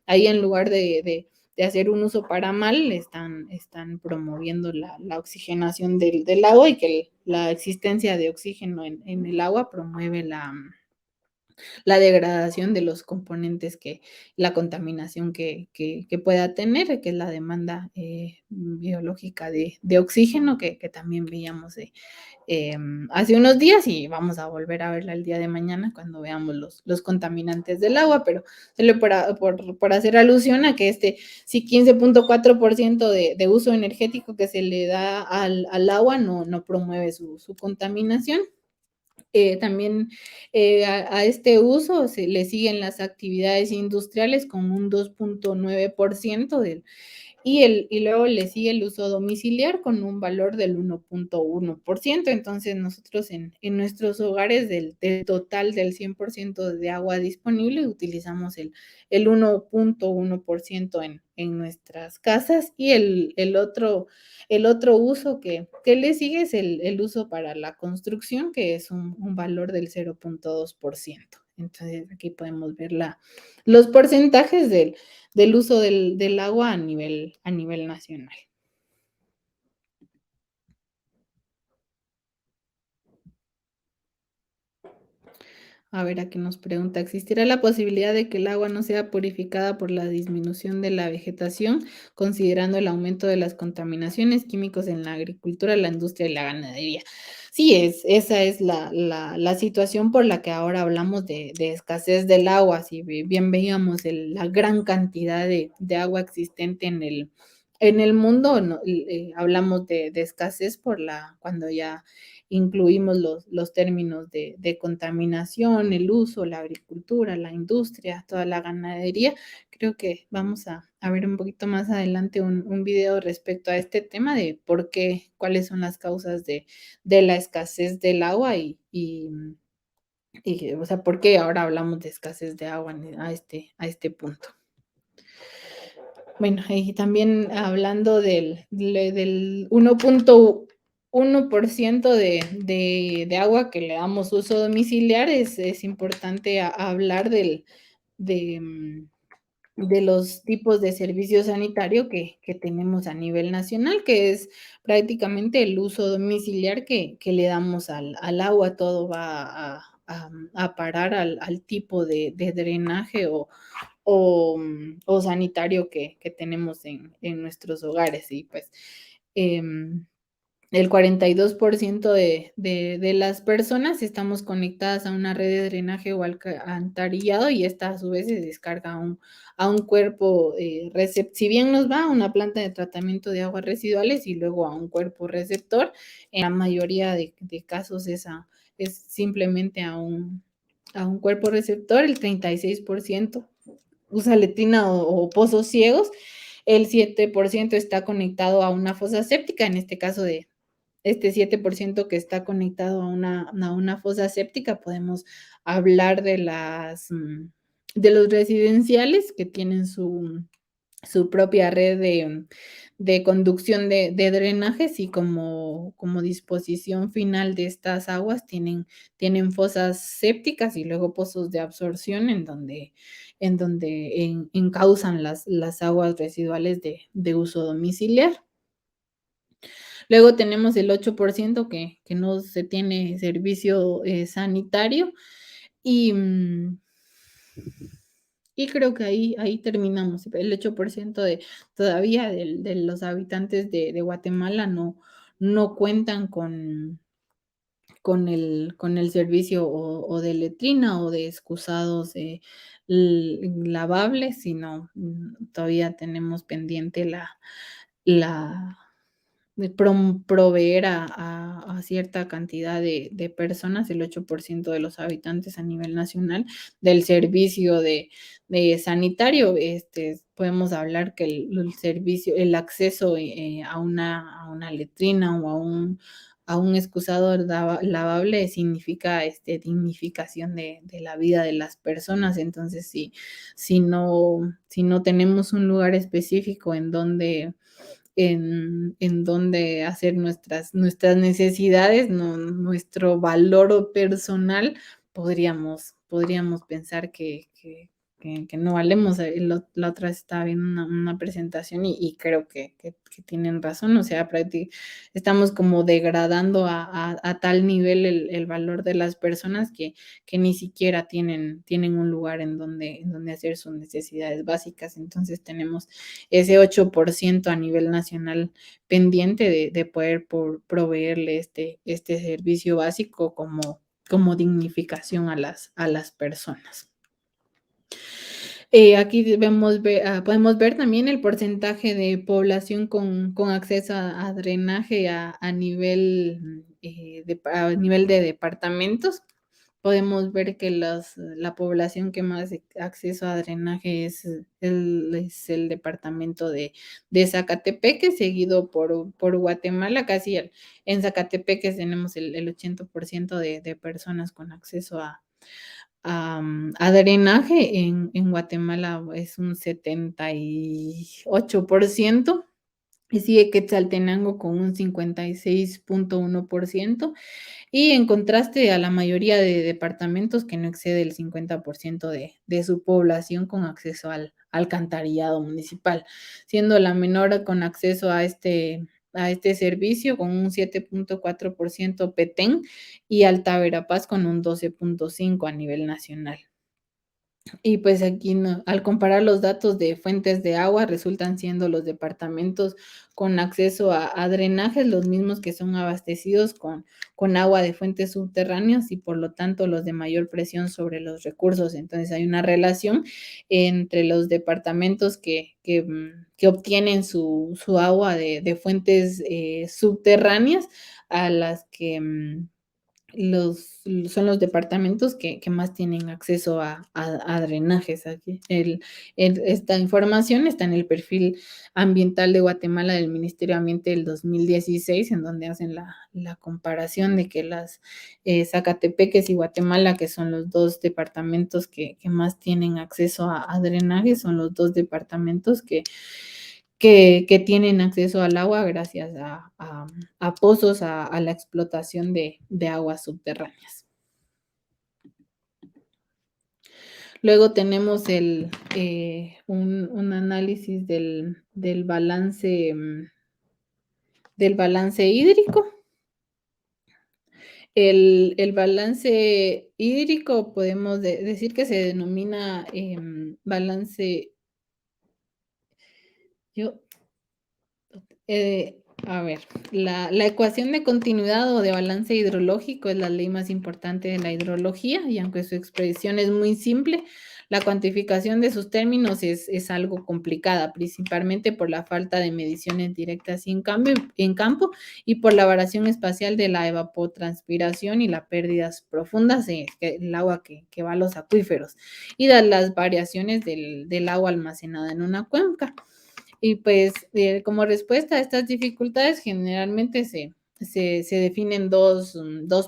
ahí en lugar de hacer un uso para mal, están promoviendo la oxigenación del agua y que la existencia de oxígeno en el agua promueve la degradación de los componentes la contaminación que pueda tener, que es la demanda biológica de oxígeno, que también veíamos hace unos días y vamos a volver a verla el día de mañana cuando veamos los contaminantes del agua, pero solo por hacer alusión a que sí 15.4% de uso energético que se le da al agua no promueve su contaminación. También a este uso se le siguen las actividades industriales con un 2.9% y luego le sigue el uso domiciliar con un valor del 1.1%. Entonces, nosotros en nuestros hogares, del total del 100% de agua disponible, utilizamos el 1.1% en nuestras casas y el otro uso que le sigue es el uso para la construcción, que es un valor del 0.2%. Entonces, aquí podemos ver los porcentajes del uso del agua a nivel nacional. A ver, aquí nos pregunta, ¿existirá la posibilidad de que el agua no sea purificada por la disminución de la vegetación, considerando el aumento de las contaminaciones químicos en la agricultura, la industria y la ganadería? Sí, esa es la situación por la que ahora hablamos de escasez del agua. Si bien veíamos la gran cantidad de agua existente en el mundo, no, hablamos de escasez cuando ya incluimos los términos de contaminación, el uso, la agricultura, la industria, toda la ganadería. Creo que vamos a ver un poquito más adelante un video respecto a este tema de por qué, cuáles son las causas de la escasez del agua y, o sea, por qué ahora hablamos de escasez de agua a este punto. Bueno, y también hablando del 1.1% de agua que le damos uso domiciliar, es importante hablar de, mm, de los tipos de servicio sanitario que tenemos a nivel nacional, que es prácticamente el uso domiciliar que le damos al agua. Todo va a parar al tipo de drenaje o sanitario que tenemos en nuestros hogares. Y pues el 42% de las personas estamos conectadas a una red de drenaje o alcantarillado y esta a su vez se descarga a un cuerpo, si bien nos va a una planta de tratamiento de aguas residuales y luego a un cuerpo receptor, en la mayoría de casos es simplemente a un cuerpo receptor. El 36% usa letrina o pozos ciegos, el 7% está conectado a una fosa séptica, en este caso de este 7% que está conectado a una fosa séptica, podemos hablar de los residenciales que tienen su propia red de conducción de drenajes y como disposición final de estas aguas tienen fosas sépticas y luego pozos de absorción en donde encausan las aguas residuales de uso domiciliar. Luego tenemos el 8% que no se tiene servicio sanitario y Y creo que ahí terminamos. El 8% de todavía de los habitantes de Guatemala no cuentan con el servicio o de letrina o de excusados, lavables, sino, todavía tenemos pendiente la de proveer a cierta cantidad de personas, el 8% de los habitantes a nivel nacional, del servicio de sanitario. Podemos hablar que el servicio, el acceso, a una letrina o a un excusado lavable significa, dignificación de la vida de las personas. Entonces, si no tenemos un lugar específico en donde hacer nuestras necesidades, nuestro valor personal, podríamos pensar que no valemos. La otra vez estaba viendo una presentación y creo que tienen razón. O sea, estamos como degradando a tal nivel el valor de las personas que ni siquiera tienen un lugar en donde hacer sus necesidades básicas. Entonces tenemos ese 8% a nivel nacional pendiente de poder proveerle este servicio básico como dignificación a las personas. Aquí podemos ver también el porcentaje de población con acceso a drenaje a nivel de departamentos. Podemos ver que la población que más acceso a drenaje es el departamento de Zacatepeque, seguido por Guatemala. En Zacatepeque tenemos el 80% de personas con acceso a drenaje. En Guatemala es un 78%. Y sigue Quetzaltenango con un 56.1%. Y en contraste a la mayoría de departamentos que no excede el 50% de su población con acceso al alcantarillado municipal, siendo la menor con acceso a este servicio con un 7.4% Petén y Alta Verapaz con un 12.5% a nivel nacional. Y pues aquí al comparar los datos de fuentes de agua, resultan siendo los departamentos con acceso a drenajes los mismos que son abastecidos con agua de fuentes subterráneas y por lo tanto los de mayor presión sobre los recursos. Entonces hay una relación entre los departamentos que obtienen su agua de fuentes subterráneas a las que son los departamentos que más tienen acceso a drenajes. Aquí esta información está en el perfil ambiental de Guatemala del Ministerio de Ambiente del 2016, en donde hacen la comparación de que las Zacatepeques y Guatemala, que son los dos departamentos que más tienen acceso a drenajes, son los dos departamentos que tienen acceso al agua gracias a pozos, a la explotación de aguas subterráneas. Luego tenemos un análisis del balance hídrico. El balance hídrico podemos decir que se denomina balance. Yo a ver, la ecuación de continuidad o de balance hidrológico es la ley más importante de la hidrología, y aunque su expresión es muy simple, la cuantificación de sus términos es algo complicada, principalmente por la falta de mediciones directas y en campo y por la variación espacial de la evapotranspiración y las pérdidas profundas del agua que va a los acuíferos y de las variaciones del agua almacenada en una cuenca. Y pues, como respuesta a estas dificultades, generalmente se definen dos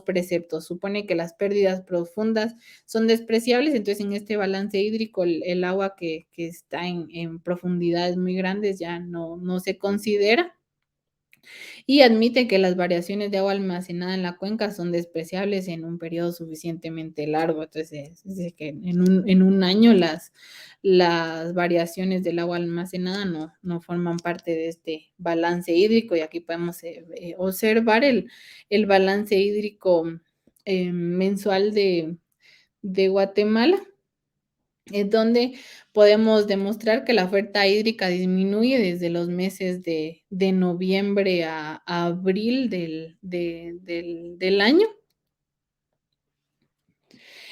preceptos. Supone que las pérdidas profundas son despreciables. Entonces en este balance hídrico el agua que está en profundidades muy grandes ya no se considera, y admite que las variaciones de agua almacenada en la cuenca son despreciables en un periodo suficientemente largo. Entonces, dice que en un año las variaciones del agua almacenada no forman parte de este balance hídrico, y aquí podemos observar el balance hídrico mensual de Guatemala. es donde podemos demostrar que la oferta hídrica disminuye desde los meses de noviembre a abril del año,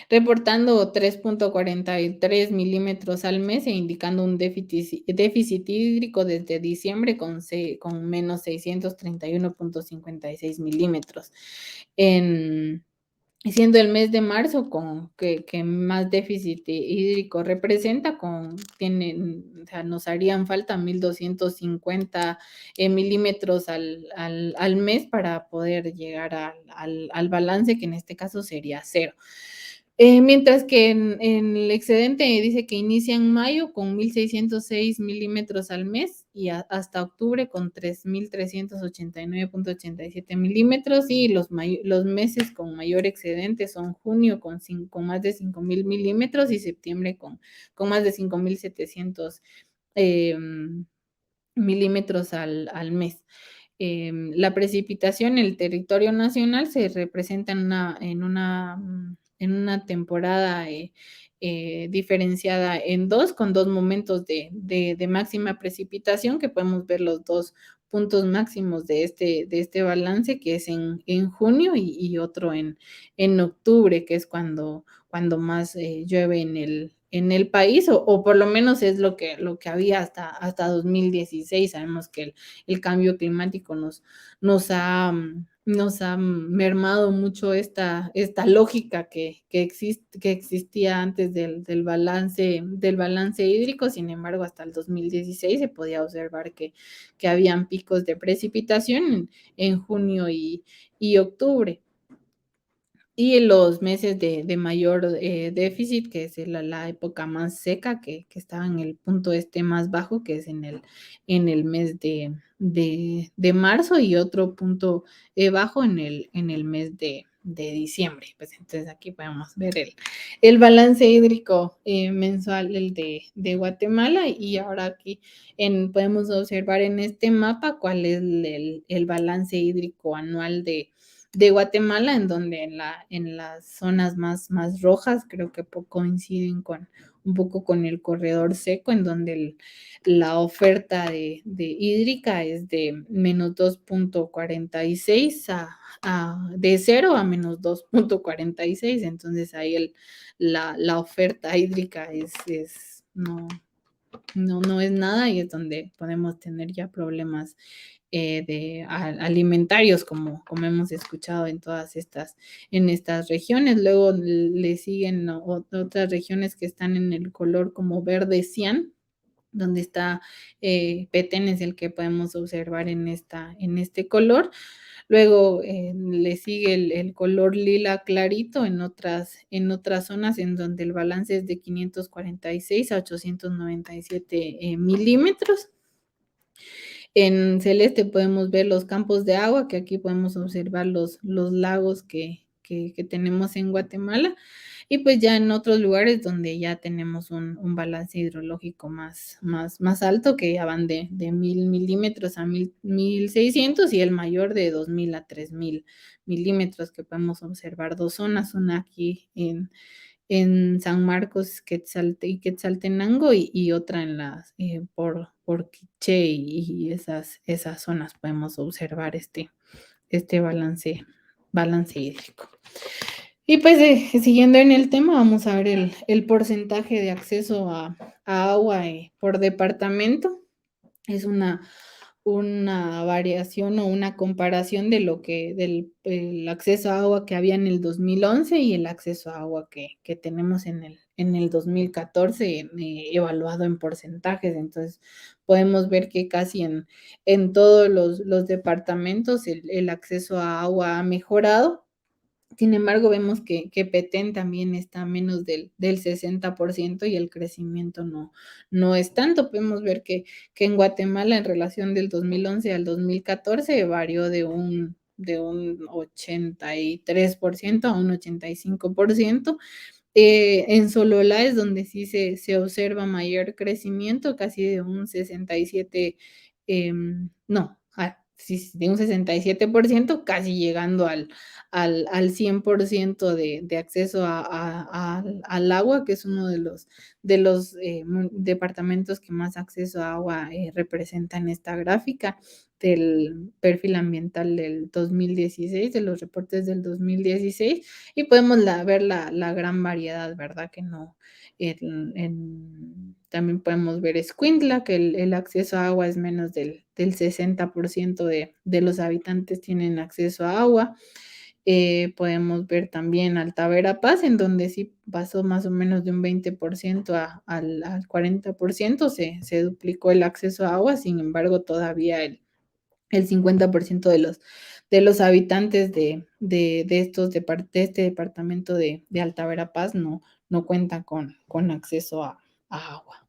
reportando 3,43 milímetros al mes e indicando un déficit hídrico desde diciembre con menos 631,56 milímetros. En, Siendo el mes de marzo que más déficit hídrico representa, o sea, nos harían falta 1,250 milímetros al mes para poder llegar al balance, que en este caso sería cero. Mientras que en el excedente dice que inicia en mayo con 1,606 milímetros al mes y hasta octubre con 3,389,87 milímetros, y los meses con mayor excedente son junio con más de 5,000 milímetros y septiembre con más de 5,700 eh, milímetros al mes. La precipitación en el territorio nacional se representa en una temporada diferenciada en dos, con dos momentos de máxima precipitación, que podemos ver los dos puntos máximos de este balance, que es en junio y otro en octubre, que es cuando más llueve en el país, o por lo menos es lo que había hasta 2016. Sabemos que el cambio climático nos ha mermado mucho esta lógica que existía antes del balance hídrico. Sin embargo, hasta el 2016 se podía observar que habían picos de precipitación en junio y octubre. Y en los meses de mayor déficit, que es la época más seca, que estaba en el punto más bajo, que es en el mes de marzo, y otro punto bajo en el mes de diciembre. Pues entonces aquí podemos ver el balance hídrico mensual, el de Guatemala, y ahora aquí podemos observar en este mapa cuál es el balance hídrico anual de Guatemala, en donde en las zonas más rojas creo que coinciden un poco con el corredor seco, en donde la oferta de hídrica es de menos 2,46 de 0 a menos 2,46. Entonces ahí la oferta hídrica no es nada, y es donde podemos tener ya problemas alimentarios, como hemos escuchado en estas regiones. Luego le siguen otras regiones que están en el color como verde cian, donde está Petén, es el que podemos observar en este color. Luego le sigue el color lila clarito en otras zonas, en donde el balance es de 546 a 897 milímetros. En celeste podemos ver los campos de agua, que aquí podemos observar los lagos que tenemos en Guatemala. Y pues ya en otros lugares donde ya tenemos un balance hidrológico más alto, que ya van de 1,000 milímetros a 1,600, y el mayor de 2,000 a 3,000 milímetros, que podemos observar dos zonas, una aquí en San Marcos y Quetzaltenango, y otra por Quiché y esas zonas podemos observar este balance hídrico. Y pues siguiendo en el tema, vamos a ver el porcentaje de acceso a agua por departamento. Es una variación o una comparación del el acceso a agua que había en el 2011 y el acceso a agua que tenemos en el 2014, evaluado en porcentajes. Entonces, podemos ver que casi en todos los departamentos el acceso a agua ha mejorado. Sin embargo, vemos que Petén también está a menos del 60%, y el crecimiento no es tanto. Podemos ver que en Guatemala, en relación del 2011 al 2014, varió de un 83% a un 85%. En Sololá es donde sí se observa mayor crecimiento, casi de un 67, no, de un 67%, casi llegando al 100% de acceso al agua, que es uno de los departamentos que más acceso a agua representa en esta gráfica del perfil ambiental del 2016, de los reportes del 2016, y podemos ver la gran variedad, ¿verdad? Que no, también podemos ver Escuintla, que el acceso a agua es menos del 60% de los habitantes tienen acceso a agua. Podemos ver también Alta Verapaz, en donde sí pasó más o menos de un 20% al 40%, se duplicó el acceso a agua. Sin embargo, todavía el 50% de los habitantes de este departamento de Alta Verapaz no cuentan con acceso a agua.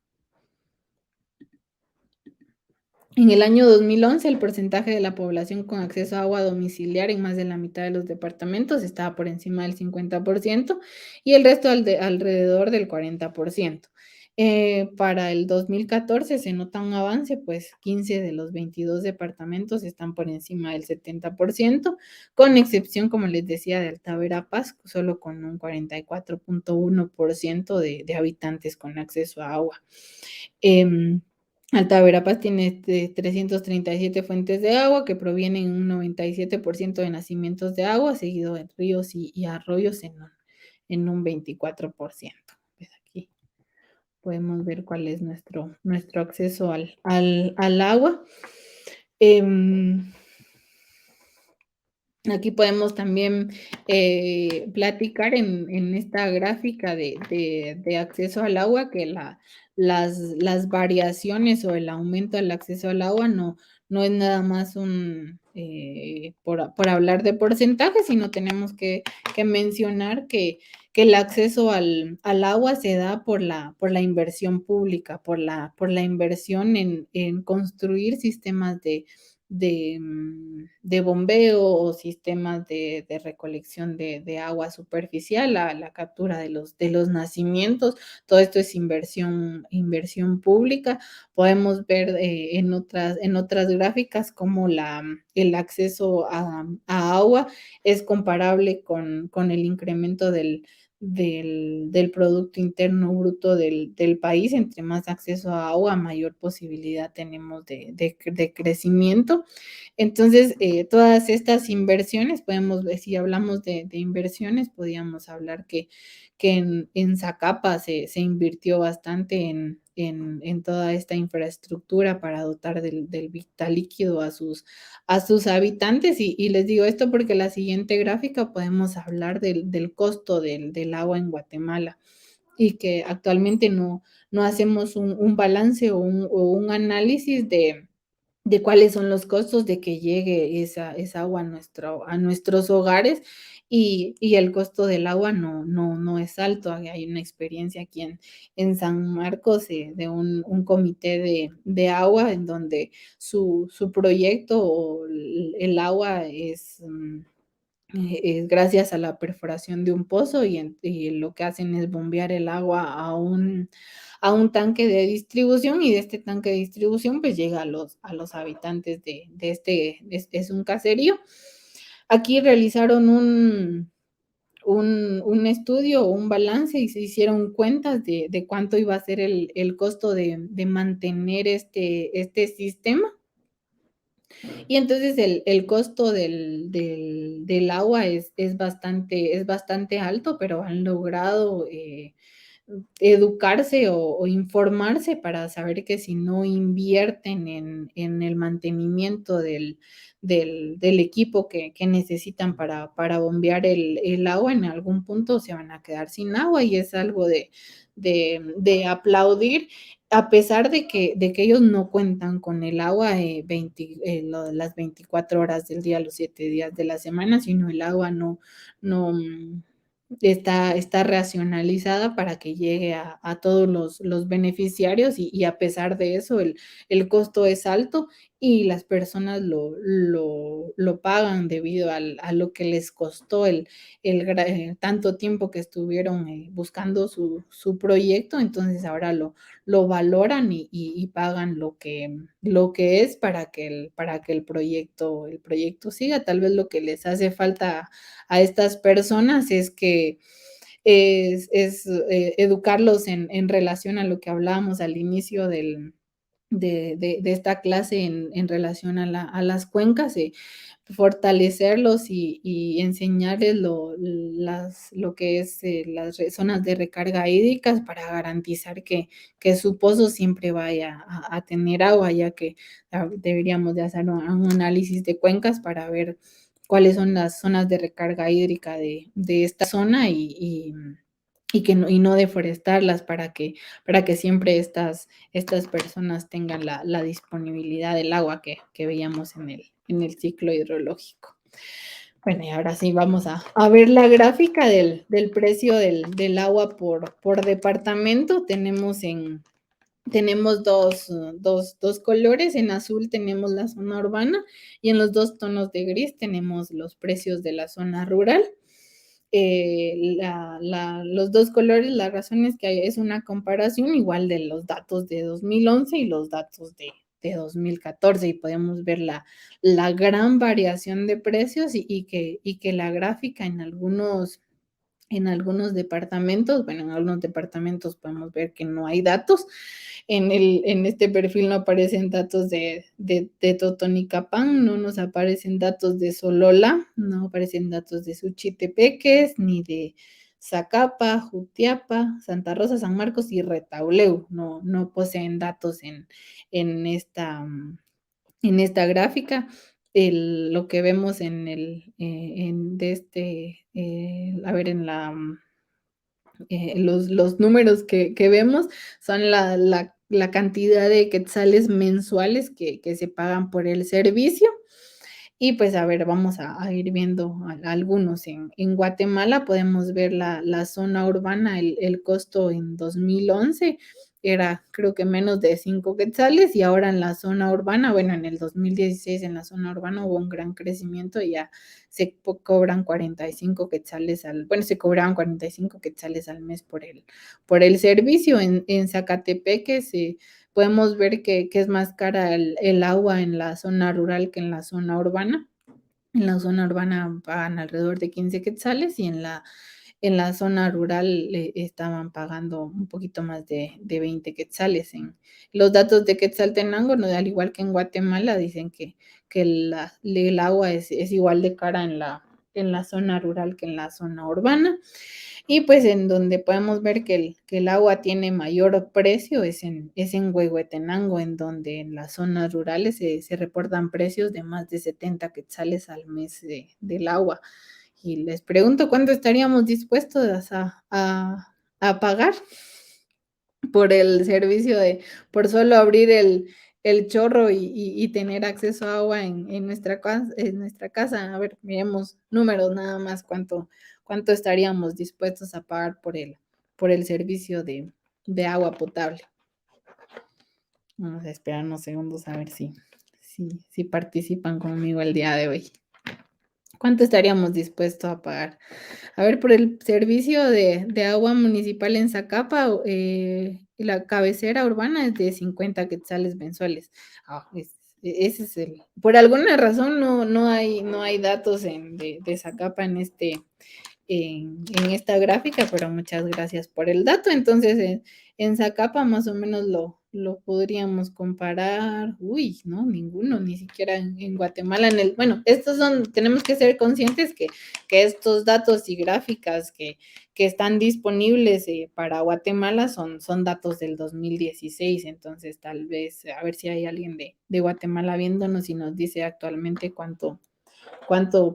En el año 2011, el porcentaje de la población con acceso a agua domiciliar en más de la mitad de los departamentos estaba por encima del 50% y el resto alrededor del 40%. Para el 2014 se nota un avance, pues 15 de los 22 departamentos están por encima del 70%, con excepción, como les decía, de Alta Verapaz, solo con un 44.1% de habitantes con acceso a agua. Alta Verapaz tiene 337 fuentes de agua que provienen un 97% de nacimientos de agua, seguido de ríos y arroyos en un 24%. Pues aquí podemos ver cuál es nuestro acceso al agua. Aquí podemos también platicar en esta gráfica de acceso al agua que las variaciones o el aumento del acceso al agua no es nada más por hablar de porcentaje, sino tenemos que mencionar que el acceso al agua se da por la inversión pública, por la inversión en construir sistemas de bombeo o sistemas de recolección de agua superficial, la captura de los nacimientos. Todo esto es inversión pública. Podemos ver en otras gráficas cómo el acceso a agua es comparable con el incremento del Producto Interno Bruto del país. Entre más acceso a agua, mayor posibilidad tenemos de crecimiento. Entonces, todas estas inversiones, si hablamos de inversiones, podríamos hablar que en Zacapa se invirtió bastante en toda esta infraestructura para dotar del vital líquido a sus habitantes. Y les digo esto porque la siguiente gráfica podemos hablar del costo del agua en Guatemala y que actualmente no hacemos un balance o un análisis de cuáles son los costos de que llegue esa agua a nuestros hogares, y el costo del agua no es alto. Hay una experiencia aquí en San Marcos, de un comité de agua en donde su proyecto o el agua es gracias a la perforación de un pozo, y lo que hacen es bombear el agua a un tanque de distribución, y de este tanque de distribución pues llega a los habitantes de este, es un caserío. Aquí realizaron un estudio o un balance y se hicieron cuentas de cuánto iba a ser el costo de mantener este sistema. Y entonces el costo del agua es bastante alto, pero han logrado educarse o informarse para saber que si no invierten en el mantenimiento del equipo que necesitan para bombear el agua, en algún punto se van a quedar sin agua, y es algo de aplaudir, a pesar de que ellos no cuentan con el agua las 24 horas del día, los 7 días de la semana, sino el agua no está racionalizada para que llegue a todos los beneficiarios, y a pesar de eso el costo es alto, y las personas lo pagan debido a lo que les costó tanto tiempo que estuvieron buscando su proyecto, entonces ahora lo valoran y pagan lo que es para que el proyecto siga. Tal vez lo que les hace falta a estas personas es que educarlos en relación a lo que hablábamos al inicio de esta clase en relación a las cuencas, fortalecerlos y enseñarles lo que es las zonas de recarga hídricas para garantizar que su pozo siempre vaya a tener agua, ya que deberíamos de hacer un análisis de cuencas para ver cuáles son las zonas de recarga hídrica de esta zona y no deforestarlas para que siempre estas personas tengan la disponibilidad del agua que veíamos en el ciclo hidrológico. Bueno, y ahora sí vamos a ver la gráfica del precio del agua por departamento. Tenemos dos colores, en azul tenemos la zona urbana y en los dos tonos de gris tenemos los precios de la zona rural. Los dos colores, la razón es que es una comparación igual de los datos de 2011 y los datos de 2014 y podemos ver la gran variación de precios y que la gráfica en algunos departamentos, bueno, en algunos departamentos podemos ver que no hay datos. En este perfil no aparecen datos de Totonicapán, no nos aparecen datos de Solola, no aparecen datos de Suchitepeques, ni de Zacapa, Jutiapa, Santa Rosa, San Marcos y Retauleu. No poseen datos en esta, en esta gráfica. Lo que vemos a ver, los números que vemos son la cantidad de quetzales mensuales que se pagan por el servicio. Y pues a ver, vamos a ir viendo algunos. En Guatemala podemos ver la zona urbana, el costo en 2011 era creo que menos de 5 quetzales y ahora en la zona urbana, bueno, en el 2016 en la zona urbana hubo un gran crecimiento y ya cobran 45 quetzales bueno, se cobraban 45 quetzales al mes por el servicio. En Zacatepeque podemos ver que es más cara el agua en la zona rural que en la zona urbana. En la zona urbana pagan alrededor de 15 quetzales y en la zona rural estaban pagando un poquito más de 20 quetzales. En los datos de Quetzaltenango, no, al igual que en Guatemala, dicen que el agua es igual de cara en la zona rural que en la zona urbana. Y pues en donde podemos ver que el agua tiene mayor precio es en Huehuetenango, en donde en las zonas rurales se reportan precios de más de 70 quetzales al mes del agua. Y les pregunto cuánto estaríamos dispuestos a pagar por el servicio por solo abrir el chorro y tener acceso a agua en nuestra casa. A ver, miremos números nada más, cuánto estaríamos dispuestos a pagar por el servicio de agua potable. Vamos a esperar unos segundos a ver si participan conmigo el día de hoy. ¿Cuánto estaríamos dispuestos a pagar? A ver, por el servicio de agua municipal en Zacapa, la cabecera urbana es de 50 quetzales mensuales. Ese es por alguna razón no hay datos de Zacapa en esta gráfica, pero muchas gracias por el dato. Entonces, en Zacapa más o menos lo podríamos comparar. Uy, no, ninguno, ni siquiera en Guatemala. Bueno, tenemos que ser conscientes que estos datos y gráficas que están disponibles para Guatemala son datos del 2016. Entonces, tal vez, a ver si hay alguien de Guatemala viéndonos y nos dice actualmente cuánto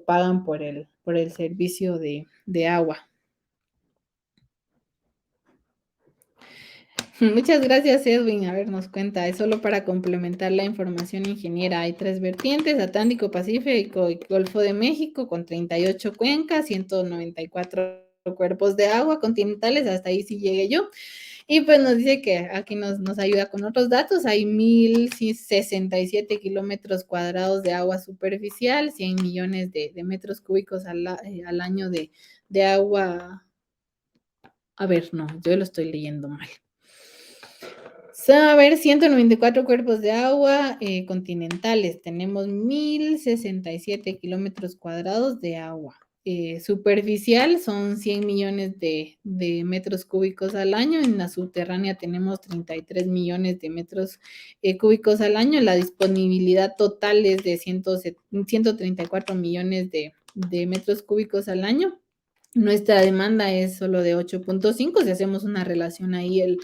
pagan por el servicio de agua. Muchas gracias, Edwin. A ver, nos cuenta, es solo para complementar la información ingeniera. Hay 3 vertientes, Atlántico, Pacífico y Golfo de México, con 38 cuencas, 194 cuerpos de agua continentales, hasta ahí sí llegué yo. Y pues nos dice que aquí nos ayuda con otros datos. Hay 1,067 kilómetros cuadrados de agua superficial, 100 millones de metros cúbicos al año de agua. A ver, no, yo lo estoy leyendo mal. A ver, 194 cuerpos de agua continentales. Tenemos 1,067 kilómetros cuadrados de agua. Superficial son 100 millones de metros cúbicos al año. En la subterránea tenemos 33 millones de metros cúbicos al año. La disponibilidad total es de 134 millones de metros cúbicos al año. Nuestra demanda es solo de 8,5. Si hacemos una relación ahí,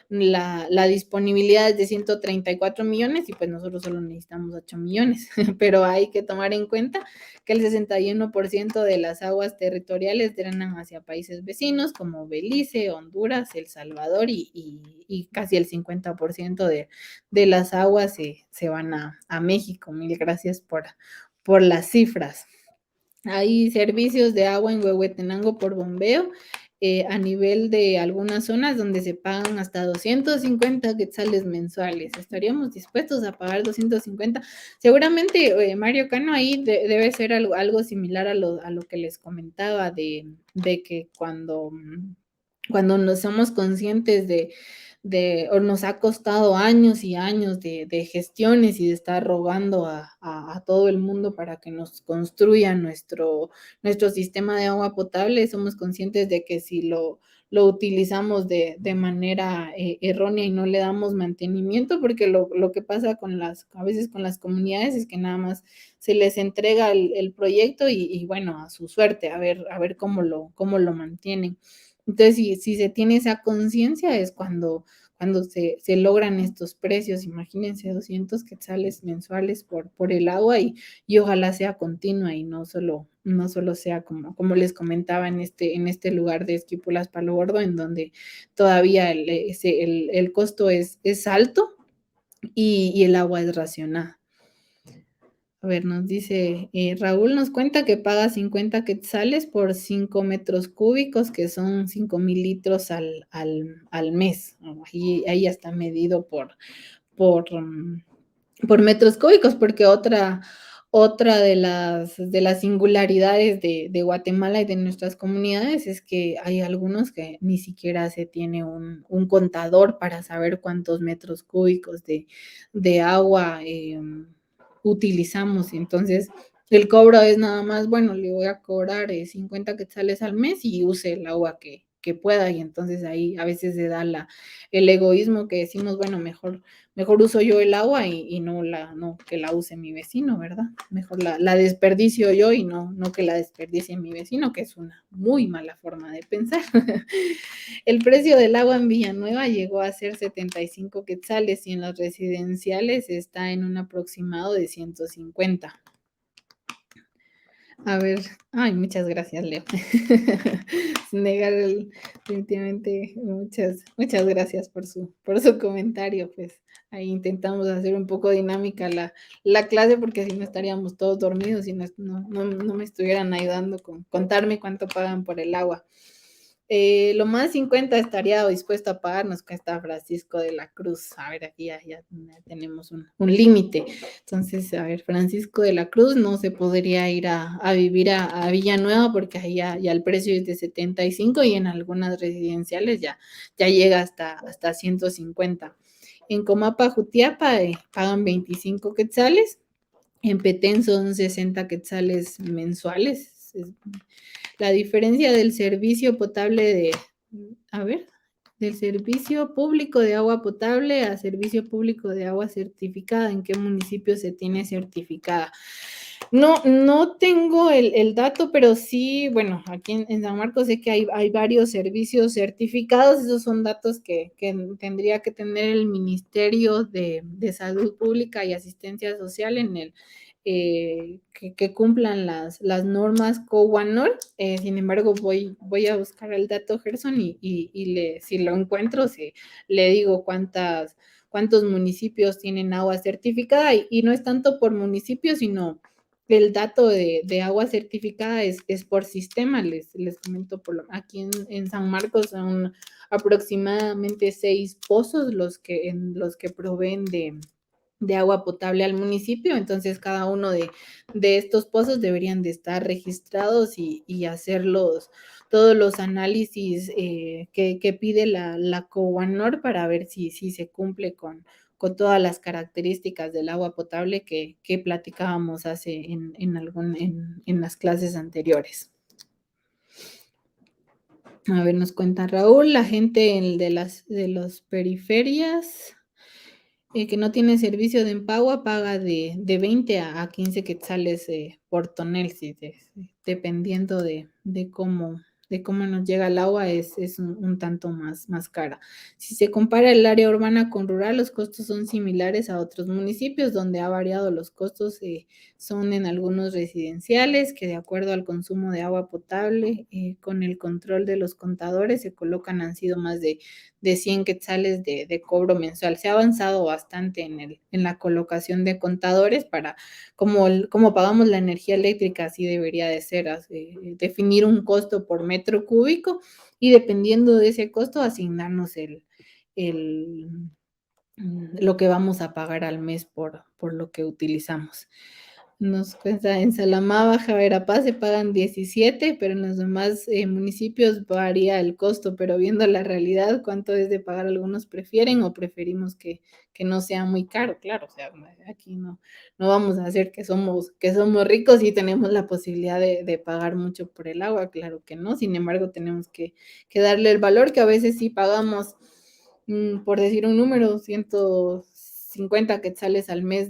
la disponibilidad es de 134 millones y pues nosotros solo necesitamos 8 millones. Pero hay que tomar en cuenta que el 61% de las aguas territoriales drenan hacia países vecinos como Belice, Honduras, El Salvador y casi el 50% de las aguas se van a México. Mil gracias por las cifras. Hay servicios de agua en Huehuetenango por bombeo a nivel de algunas zonas donde se pagan hasta 250 quetzales mensuales. ¿Estaríamos dispuestos a pagar 250? Seguramente, Mario Cano, ahí debe ser algo similar a lo que les comentaba de que cuando no somos conscientes o nos ha costado años y años de gestiones y de estar rogando a todo el mundo para que nos construya nuestro sistema de agua potable, somos conscientes de que si lo utilizamos de manera errónea y no le damos mantenimiento, porque lo que pasa a veces con las comunidades es que nada más se les entrega el proyecto y bueno, a su suerte, a ver cómo lo mantienen. Entonces, si se tiene esa conciencia es cuando se logran estos precios. Imagínense 200 quetzales mensuales por el agua y ojalá sea continua y no solo sea como les comentaba en este lugar de Esquipulas Palo Gordo, en donde todavía el costo es alto y el agua es racionada. A ver, nos dice, Raúl nos cuenta que paga 50 quetzales por 5 metros cúbicos, que son 5,000 litros al mes. Ahí ya está medido por metros cúbicos, porque otra de las singularidades de Guatemala y de nuestras comunidades es que hay algunos que ni siquiera se tiene un contador para saber cuántos metros cúbicos de agua utilizamos. Entonces, el cobro es nada más, bueno, le voy a cobrar 50 quetzales al mes y use el agua que pueda. Y entonces ahí a veces se da el egoísmo que decimos, bueno, mejor uso yo el agua y no que la use mi vecino, ¿verdad? Mejor la desperdicio yo y no que la desperdicie mi vecino, que es una muy mala forma de pensar. El precio del agua en Villanueva llegó a ser 75 quetzales y en los residenciales está en un aproximado de 150. A ver, ay, muchas gracias, Leo. Negar definitivamente, muchas gracias por su comentario. Pues ahí intentamos hacer un poco dinámica la clase, porque si no estaríamos todos dormidos y no me estuvieran ayudando con contarme cuánto pagan por el agua. Lo más 50 estaría dispuesto a pagar, nos cuesta Francisco de la Cruz. A ver, aquí ya tenemos un límite. Entonces, a ver, Francisco de la Cruz no se podría ir a vivir a Villanueva, porque ahí ya el precio es de 75 y en algunas residenciales ya llega hasta 150. En Comapa, Jutiapa, pagan 25 quetzales. En Petén son 60 quetzales mensuales. La diferencia del servicio potable del servicio público de agua potable a servicio público de agua certificada, ¿en qué municipio se tiene certificada? No tengo el dato, pero sí, bueno, aquí en San Marcos sé que hay varios servicios certificados. Esos son datos que tendría que tener el Ministerio de Salud Pública y Asistencia Social que cumplan las normas COWANOL. Sin embargo, voy a buscar el dato, Gerson, y si lo encuentro, le digo cuántos municipios tienen agua certificada, y no es tanto por municipio, sino el dato de agua certificada es por sistema, les comento, aquí en San Marcos son aproximadamente 6 pozos los que proveen de agua potable al municipio, entonces cada uno de estos pozos deberían de estar registrados y hacer todos los análisis que pide la COANOR para ver si se cumple con todas las características del agua potable que platicábamos hace en las clases anteriores. A ver, nos cuenta Raúl, la gente de las periferias que no tiene servicio de Empagua paga de 20 a 15 quetzales por tonel, sí, dependiendo de cómo nos llega el agua, es un tanto más cara. Si se compara el área urbana con rural, los costos son similares a otros municipios, donde ha variado los costos, son en algunos residenciales, que de acuerdo al consumo de agua potable, con el control de los contadores, se colocan, han sido más de 100 quetzales de cobro mensual. Se ha avanzado bastante en la colocación de contadores para, como pagamos la energía eléctrica, así debería de ser, definir un costo por metro cúbico y dependiendo de ese costo asignarnos el lo que vamos a pagar al mes por lo que utilizamos. Nos cuesta en Salamá, Baja Verapaz se pagan 17, pero en los demás municipios varía el costo, pero viendo la realidad, cuánto es de pagar, algunos prefieren o preferimos que no sea muy caro, claro, o sea, aquí no vamos a hacer que somos ricos y tenemos la posibilidad de pagar mucho por el agua, claro que no, sin embargo tenemos que darle el valor que a veces sí pagamos, por decir un número, 150 quetzales al mes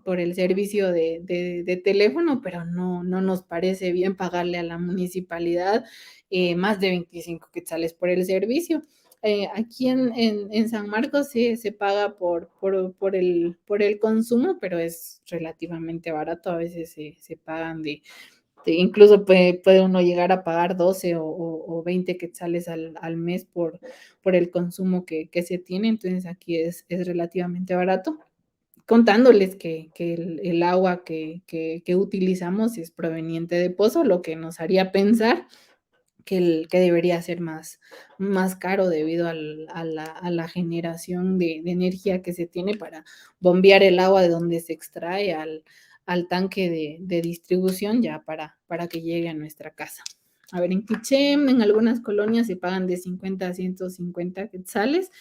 por el servicio de teléfono, pero no nos parece bien pagarle a la municipalidad más de 25 quetzales por el servicio. Aquí en San Marcos se paga por el consumo, pero es relativamente barato. A veces se pagan incluso puede uno llegar a pagar 12 o 20 quetzales al mes por el consumo que se tiene, entonces aquí es relativamente barato, contándoles que el agua que utilizamos es proveniente de pozo, lo que nos haría pensar que debería ser más caro debido a la generación de energía que se tiene para bombear el agua de donde se extrae al tanque de distribución ya para que llegue a nuestra casa. A ver, en Quichén, en algunas colonias se pagan de 50 a 150 quetzales.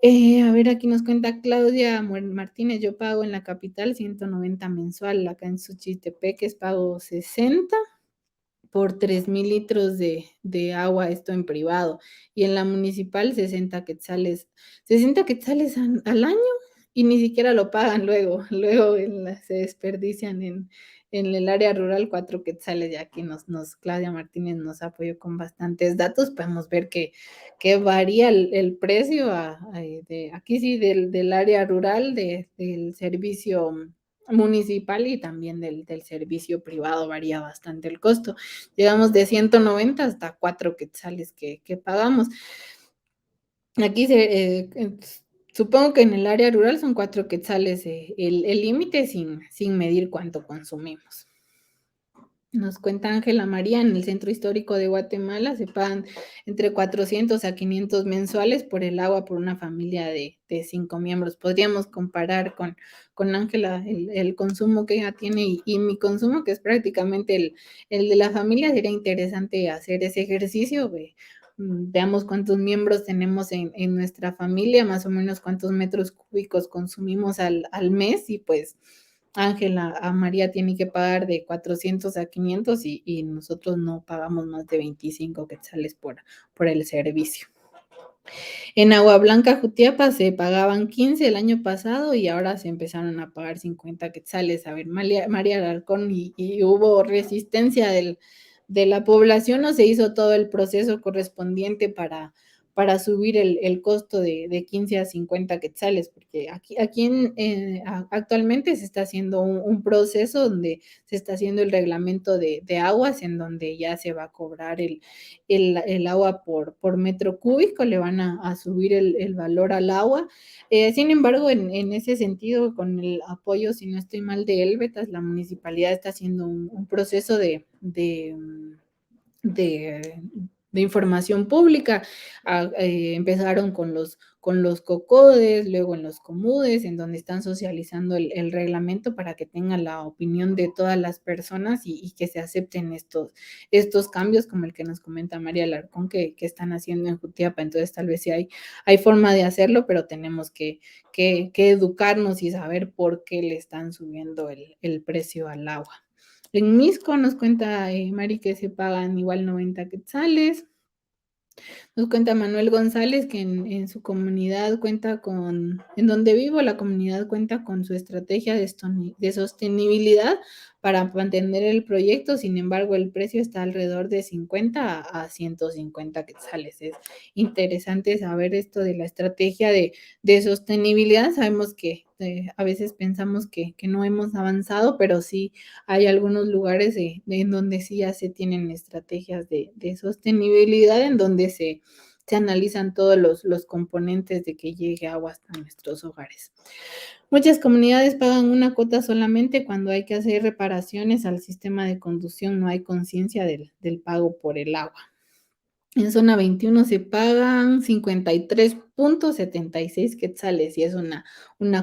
A ver, aquí nos cuenta Claudia Martínez, yo pago en la capital 190 mensual, acá en Suchitepeques pago 60 por 3,000 litros de agua, esto en privado, y en la municipal 60 quetzales al año, y ni siquiera lo pagan luego se desperdician en el área rural 4 quetzales, ya que Claudia Martínez nos apoyó con bastantes datos, podemos ver que varía el precio aquí sí del área rural, del servicio municipal y también del servicio privado varía bastante el costo. Llegamos de 190 hasta 4 quetzales que pagamos. Aquí supongo que en el área rural son 4 quetzales el límite sin medir cuánto consumimos. Nos cuenta Ángela María, en el Centro Histórico de Guatemala se pagan entre 400 a 500 mensuales por el agua por una familia de 5 miembros. Podríamos comparar con Ángela el consumo que ella tiene y mi consumo, que es prácticamente el de la familia. Sería interesante hacer ese ejercicio. Veamos cuántos miembros tenemos en nuestra familia, más o menos cuántos metros cúbicos consumimos al mes y pues Ángela, a María tiene que pagar de 400 a 500 y nosotros no pagamos más de 25 quetzales por el servicio. En Agua Blanca, Jutiapa, se pagaban 15 el año pasado y ahora se empezaron a pagar 50 quetzales. A ver, María Alarcón, y hubo resistencia de la población, o se hizo todo el proceso correspondiente para subir el costo de 15 a 50 quetzales, porque aquí actualmente se está haciendo un proceso donde se está haciendo el reglamento de aguas, en donde ya se va a cobrar el agua por metro cúbico, le van a subir el valor al agua. Sin embargo, en ese sentido, con el apoyo, si no estoy mal, de Elvetas, la municipalidad está haciendo un proceso de, de información pública. Empezaron con los COCODES, luego en los COMUDES, en donde están socializando el reglamento para que tengan la opinión de todas las personas y que se acepten estos cambios, como el que nos comenta María Alarcón, que están haciendo en Jutiapa. Entonces, tal vez sí hay forma de hacerlo, pero tenemos que educarnos y saber por qué le están subiendo el precio al agua. En Misco nos cuenta Mari que se pagan igual 90 quetzales. Nos cuenta Manuel González que en su comunidad en donde vivo, la comunidad cuenta con su estrategia de sostenibilidad para mantener el proyecto. Sin embargo, el precio está alrededor de 50 a 150 quetzales. Es interesante saber esto de la estrategia de sostenibilidad. Sabemos que a veces pensamos que no hemos avanzado, pero sí hay algunos lugares en donde sí ya se tienen estrategias de sostenibilidad, en donde se analizan todos los componentes de que llegue agua hasta nuestros hogares. Muchas comunidades pagan una cuota solamente cuando hay que hacer reparaciones al sistema de conducción, no hay conciencia del pago por el agua. En zona 21 se pagan 53.76 quetzales y es una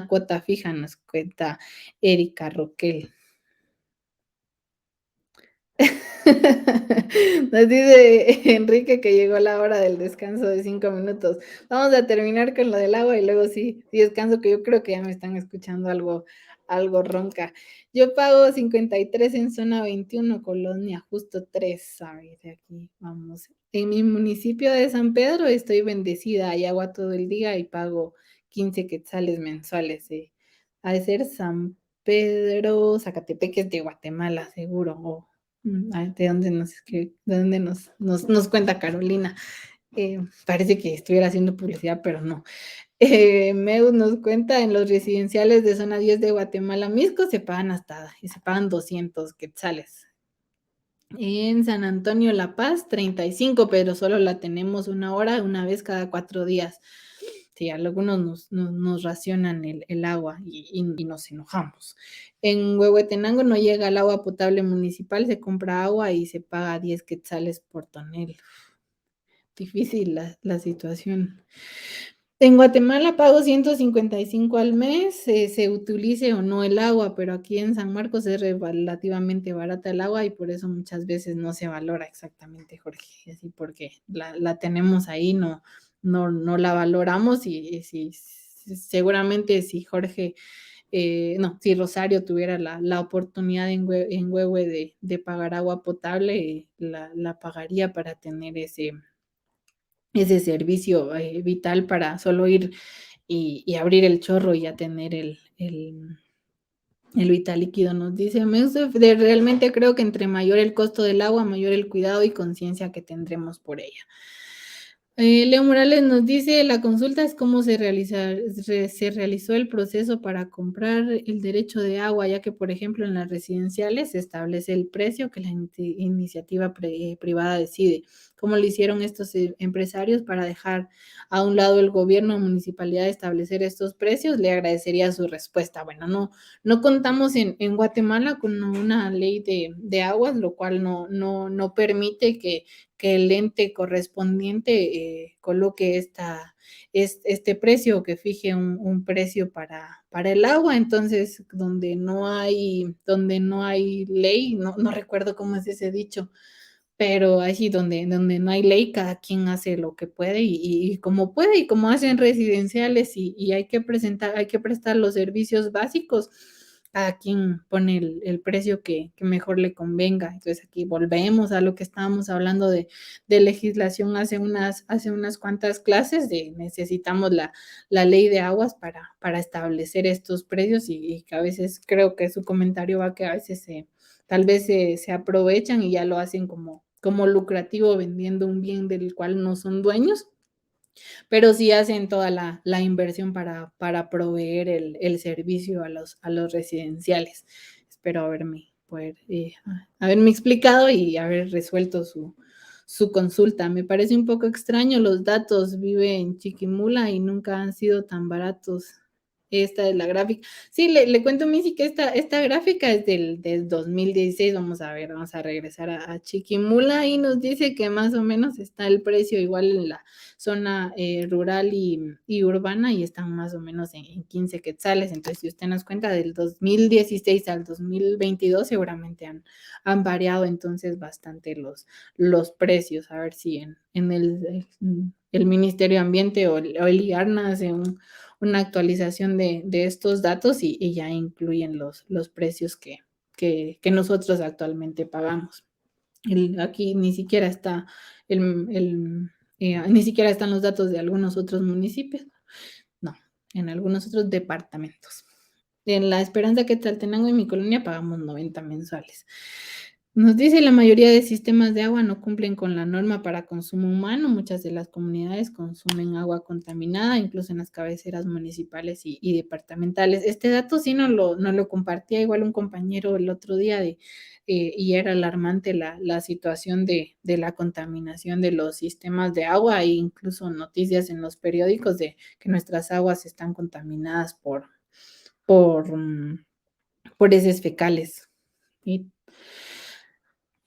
cuota fija, nos cuenta Erika Roquel. Nos dice Enrique que llegó la hora del descanso de 5 minutos. Vamos a terminar con lo del agua y luego sí descanso, que yo creo que ya me están escuchando algo ronca. Yo pago 53 en zona 21, Colonia, justo 3. A ver, aquí vamos. En mi municipio de San Pedro estoy bendecida, hay agua todo el día y pago 15 quetzales mensuales. Ha de ser San Pedro, Zacatepeques de Guatemala, seguro. ¿De dónde de dónde nos cuenta Carolina? Parece que estuviera haciendo publicidad, pero no. Meu nos cuenta, en los residenciales de zona 10 de Guatemala, Misco, se pagan 200 quetzales. En San Antonio La Paz, 35, pero solo la tenemos una hora, una vez cada 4 días. Sí, algunos nos racionan el agua y nos enojamos. En Huehuetenango no llega el agua potable municipal, se compra agua y se paga 10 quetzales por tonel. Difícil la situación. En Guatemala pago 155 al mes, se utilice o no el agua, pero aquí en San Marcos es relativamente barata el agua y por eso muchas veces no se valora exactamente, Jorge, así porque la tenemos ahí, no la valoramos y si seguramente si Jorge, no, si Rosario tuviera la oportunidad en Huehue de pagar agua potable, la pagaría para tener ese servicio vital, para solo ir y abrir el chorro y ya tener el vital líquido. Nos dice realmente creo que entre mayor el costo del agua, mayor el cuidado y conciencia que tendremos por ella. Leo Morales nos dice, la consulta es cómo se realizó el proceso para comprar el derecho de agua, ya que, por ejemplo, en las residenciales se establece el precio que la iniciativa privada decide. ¿Cómo lo hicieron estos empresarios para dejar a un lado el gobierno o municipalidad de establecer estos precios? Le agradecería su respuesta. Bueno, no contamos en Guatemala con una ley de aguas, lo cual no permite que el ente correspondiente coloque este precio o que fije un precio para el agua. Entonces, donde no hay ley, no recuerdo cómo es ese dicho, pero allí donde no hay ley, cada quien hace lo que puede y como puede, y como hacen residenciales y hay que prestar los servicios básicos, cada quien pone el precio que mejor le convenga. Entonces aquí volvemos a lo que estábamos hablando de legislación hace unas cuantas clases, necesitamos la ley de aguas para establecer estos precios y que a veces creo que su comentario va que a veces tal vez se aprovechan y ya lo hacen como lucrativo, vendiendo un bien del cual no son dueños. pero sí hacen toda la inversión para proveer el servicio a los residenciales. Espero haberme explicado y haber resuelto su consulta. Me parece un poco extraño los datos. Vive en Chiquimula y nunca han sido tan baratos. Esta es la gráfica. Sí, le cuento a Missy que esta gráfica es del 2016. Vamos a ver, vamos a regresar a Chiquimula y nos dice que más o menos está el precio igual en la zona rural y urbana y están más o menos en 15 quetzales. Entonces, si usted nos cuenta del 2016 al 2022, seguramente han variado entonces bastante los precios. A ver si en el Ministerio de Ambiente o el IARNA hace una actualización de estos datos y ya incluyen los precios que nosotros actualmente pagamos. Aquí ni siquiera está ni siquiera están los datos de algunos otros municipios, no, en algunos otros departamentos. En La Esperanza, Quetzaltenango y mi colonia pagamos 90 mensuales. Nos dice la mayoría de sistemas de agua no cumplen con la norma para consumo humano. Muchas de las comunidades consumen agua contaminada, incluso en las cabeceras municipales y departamentales. Este dato sí no lo compartía igual un compañero el otro día y era alarmante la situación de la contaminación de los sistemas de agua e incluso noticias en los periódicos de que nuestras aguas están contaminadas por, por heces fecales. Y,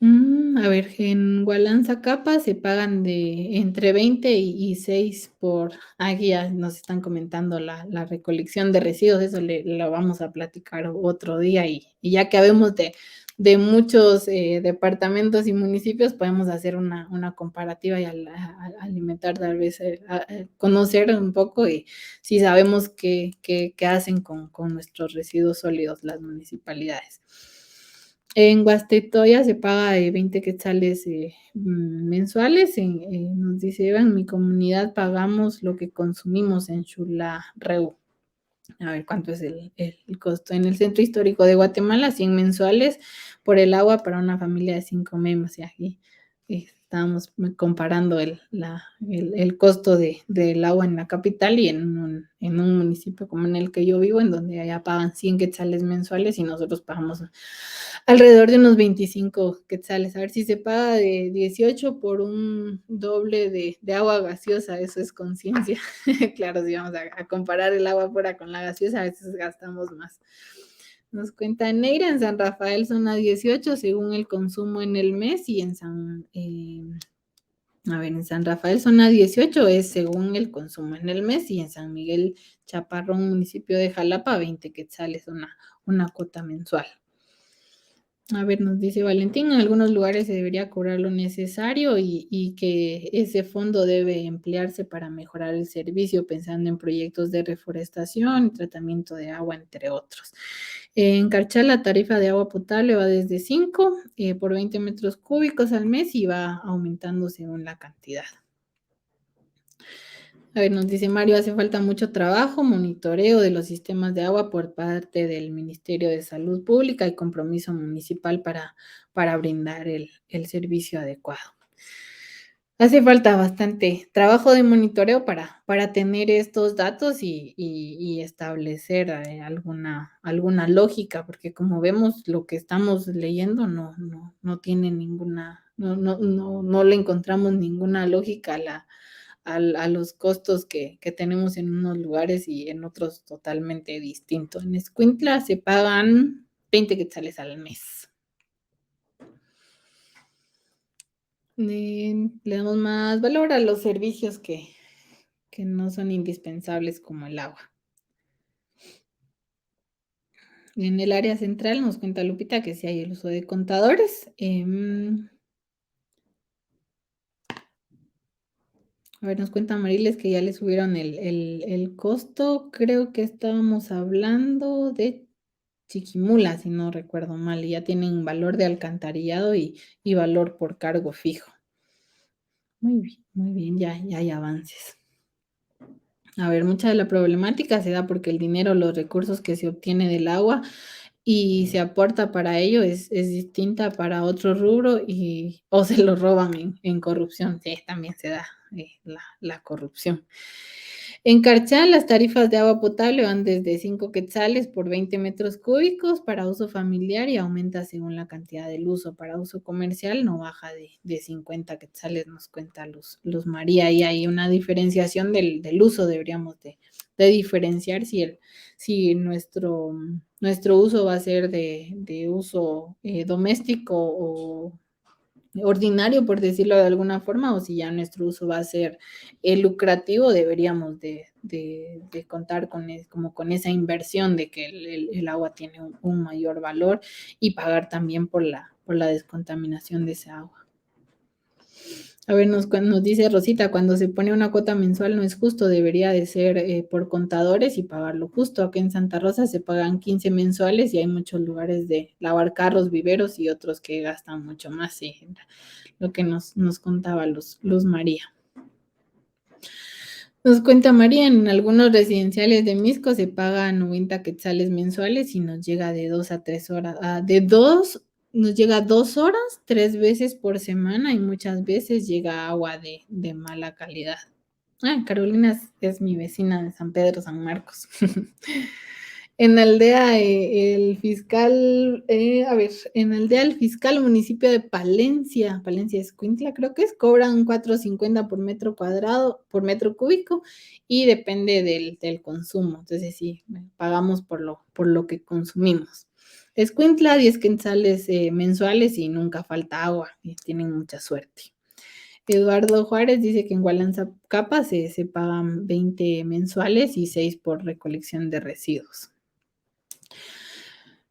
a ver, en Gualanza-Capa se pagan de entre 20 y 6 por, aquí ya nos están comentando la recolección de residuos, eso lo vamos a platicar otro día y ya que habemos de muchos departamentos y municipios, podemos hacer una comparativa y alimentar tal vez, conocer un poco y si sabemos qué hacen con nuestros residuos sólidos las municipalidades. En Huastetoya se paga de 20 quetzales mensuales. Nos dice Eva, en mi comunidad pagamos lo que consumimos en Chulareu. A ver cuánto es el costo. En el centro histórico de Guatemala, 100 mensuales por el agua para una familia de 5 miembros. Y aquí estábamos comparando el costo del agua en la capital y en un municipio como en el que yo vivo, en donde allá pagan 100 quetzales mensuales y nosotros pagamos alrededor de unos 25 quetzales. A ver si se paga de 18 por un doble de agua gaseosa, eso es conciencia. Claro, si vamos a comparar el agua pura con la gaseosa, a veces gastamos más. Nos cuenta Neira, en San Rafael zona 18 según el consumo en el mes y en en San Rafael zona 18 es según el consumo en el mes y en San Miguel Chaparrón, municipio de Jalapa, 20 quetzales, una cuota mensual. A ver, nos dice Valentín, en algunos lugares se debería cobrar lo necesario y que ese fondo debe emplearse para mejorar el servicio, pensando en proyectos de reforestación, tratamiento de agua, entre otros. En Carchal la tarifa de agua potable va desde 5 por 20 metros cúbicos al mes y va aumentando según la cantidad. A ver, nos dice Mario, hace falta mucho trabajo, monitoreo de los sistemas de agua por parte del Ministerio de Salud Pública y compromiso municipal para brindar el servicio adecuado. Hace falta bastante trabajo de monitoreo para tener estos datos y establecer alguna lógica, porque como vemos, lo que estamos leyendo no tiene no le encontramos ninguna lógica a los costos que tenemos en unos lugares y en otros totalmente distintos. En Escuintla se pagan 20 quetzales al mes. Le damos más valor a los servicios que no son indispensables como el agua. En el área central nos cuenta Lupita que sí hay el uso de contadores. A ver, nos cuenta Mariles que ya le subieron el costo. Creo que estábamos hablando de Chiquimula, si no recuerdo mal, y ya tienen valor de alcantarillado y valor por cargo fijo. Muy bien, ya hay avances. A ver, mucha de la problemática se da porque el dinero, los recursos que se obtiene del agua y se aporta para ello es distinta para otro rubro o se lo roban en corrupción. Sí, también se da la corrupción. En Carchal, las tarifas de agua potable van desde 5 quetzales por 20 metros cúbicos para uso familiar y aumenta según la cantidad del uso. Para uso comercial no baja de 50 quetzales, nos cuenta Luz María. Y hay una diferenciación del uso, deberíamos de diferenciar si nuestro uso va a ser de uso doméstico o ordinario, por decirlo de alguna forma, o si ya nuestro uso va a ser lucrativo, deberíamos de contar como con esa inversión de que el agua tiene un mayor valor y pagar también por la descontaminación de esa agua. A ver, nos dice Rosita, cuando se pone una cuota mensual no es justo, debería de ser por contadores y pagarlo justo. Aquí en Santa Rosa se pagan 15 mensuales y hay muchos lugares de lavar carros, viveros y otros que gastan mucho más, sí, lo que nos contaba Luz María. Nos cuenta María, en algunos residenciales de Misco se pagan 90 quetzales mensuales y nos llega de 2 a 3 horas, nos llega 2 horas, 3 veces por semana y muchas veces llega agua de mala calidad. Carolina es mi vecina de San Pedro, San Marcos. En Aldea, el fiscal, en Aldea, el fiscal municipio de Palencia Escuintla, creo que cobran 4.50 por metro cuadrado, por metro cúbico, y depende del consumo. Entonces, sí, pagamos por lo que consumimos. Escuintla, 10 quetzales mensuales y nunca falta agua, y tienen mucha suerte. Eduardo Juárez dice que en Gualanzacapa se pagan 20 mensuales y 6 por recolección de residuos.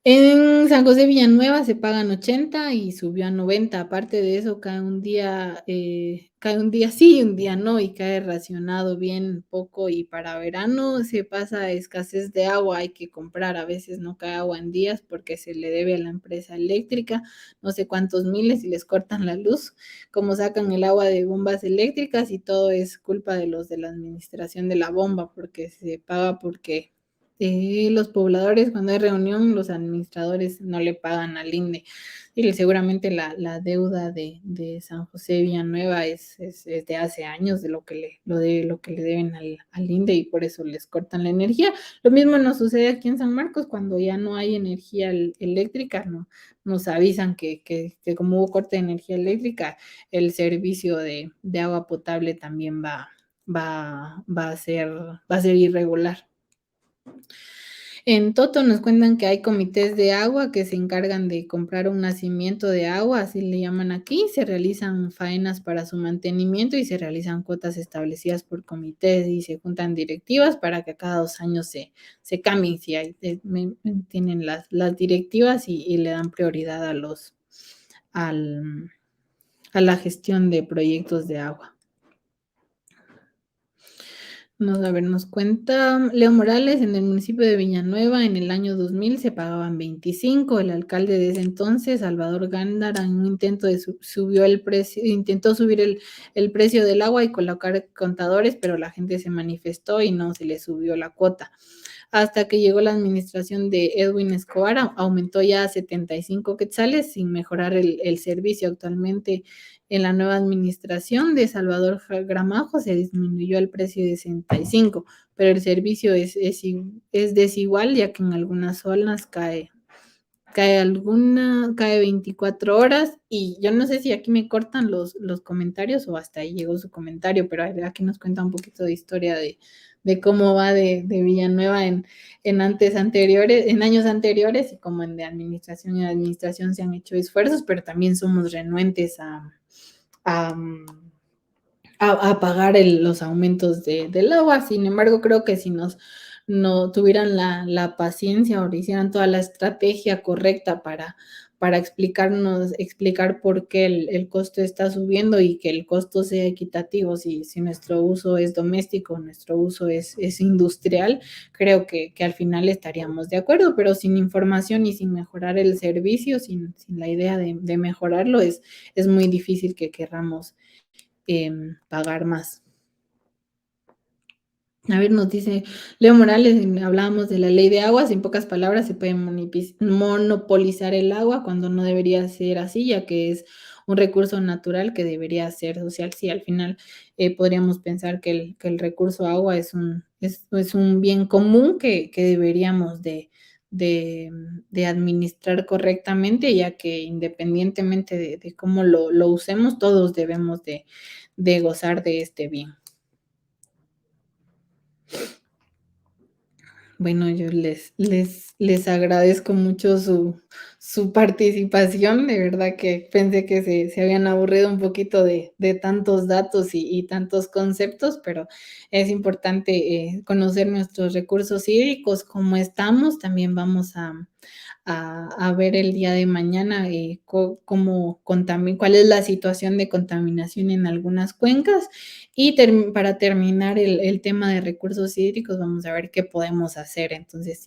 En San José Villanueva se pagan 80 y subió a 90. Aparte de eso, cae un día sí y un día no, y cae racionado bien poco. Y para verano se pasa escasez de agua, hay que comprar. A veces no cae agua en días porque se le debe a la empresa eléctrica no sé cuántos miles y les cortan la luz. Como sacan el agua de bombas eléctricas y todo es culpa de los de la administración de la bomba, porque se paga porque los pobladores, cuando hay reunión, los administradores no le pagan al INDE. Y seguramente la deuda de San José Villanueva es de hace años de lo que le deben al INDE y por eso les cortan la energía. Lo mismo nos sucede aquí en San Marcos cuando ya no hay energía eléctrica, ¿no? Nos avisan que como hubo corte de energía eléctrica, el servicio de agua potable también va a ser irregular. En Toto nos cuentan que hay comités de agua que se encargan de comprar un nacimiento de agua, así le llaman aquí, se realizan faenas para su mantenimiento y se realizan cuotas establecidas por comités y se juntan directivas para que cada 2 años se cambien, si hay, tienen las directivas y le dan prioridad a la gestión de proyectos de agua. Nos cuenta Leo Morales, en el municipio de Villanueva, en el año 2000 se pagaban 25. El alcalde de ese entonces, Salvador Gándara, en un intento intentó subir el precio del agua y colocar contadores, pero la gente se manifestó y no se le subió la cuota. Hasta que llegó la administración de Edwin Escobar, aumentó ya a 75 quetzales sin mejorar el servicio. Actualmente, en la nueva administración de Salvador Gramajo se disminuyó el precio de 65, pero el servicio es desigual, ya que en algunas zonas cae 24 horas y yo no sé si aquí me cortan los comentarios o hasta ahí llegó su comentario, pero aquí nos cuenta un poquito de historia de cómo va de Villanueva en años anteriores y cómo de administración en administración se han hecho esfuerzos, pero también somos renuentes a pagar los aumentos del agua. Sin embargo, creo que si no tuvieran la paciencia o hicieran toda la estrategia correcta para explicar por qué el costo está subiendo y que el costo sea equitativo, si nuestro uso es doméstico, nuestro uso es industrial, creo que al final estaríamos de acuerdo, pero sin información y sin mejorar el servicio, sin la idea de mejorarlo, es muy difícil que querramos pagar más. A ver, nos dice Leo Morales, hablábamos de la ley de aguas, en pocas palabras, se puede monopolizar el agua cuando no debería ser así, ya que es un recurso natural que debería ser social. Sí, al final podríamos pensar que el recurso agua es un bien común que deberíamos de, de administrar correctamente, ya que independientemente de cómo lo usemos, todos debemos de gozar de este bien. Bueno, yo les agradezco mucho su participación. De verdad que pensé que se habían aburrido un poquito de tantos datos y tantos conceptos, pero es importante conocer nuestros recursos hídricos, cómo estamos. También vamos a ver el día de mañana cuál es la situación de contaminación en algunas cuencas. Y para terminar el tema de recursos hídricos, vamos a ver qué podemos hacer. Entonces,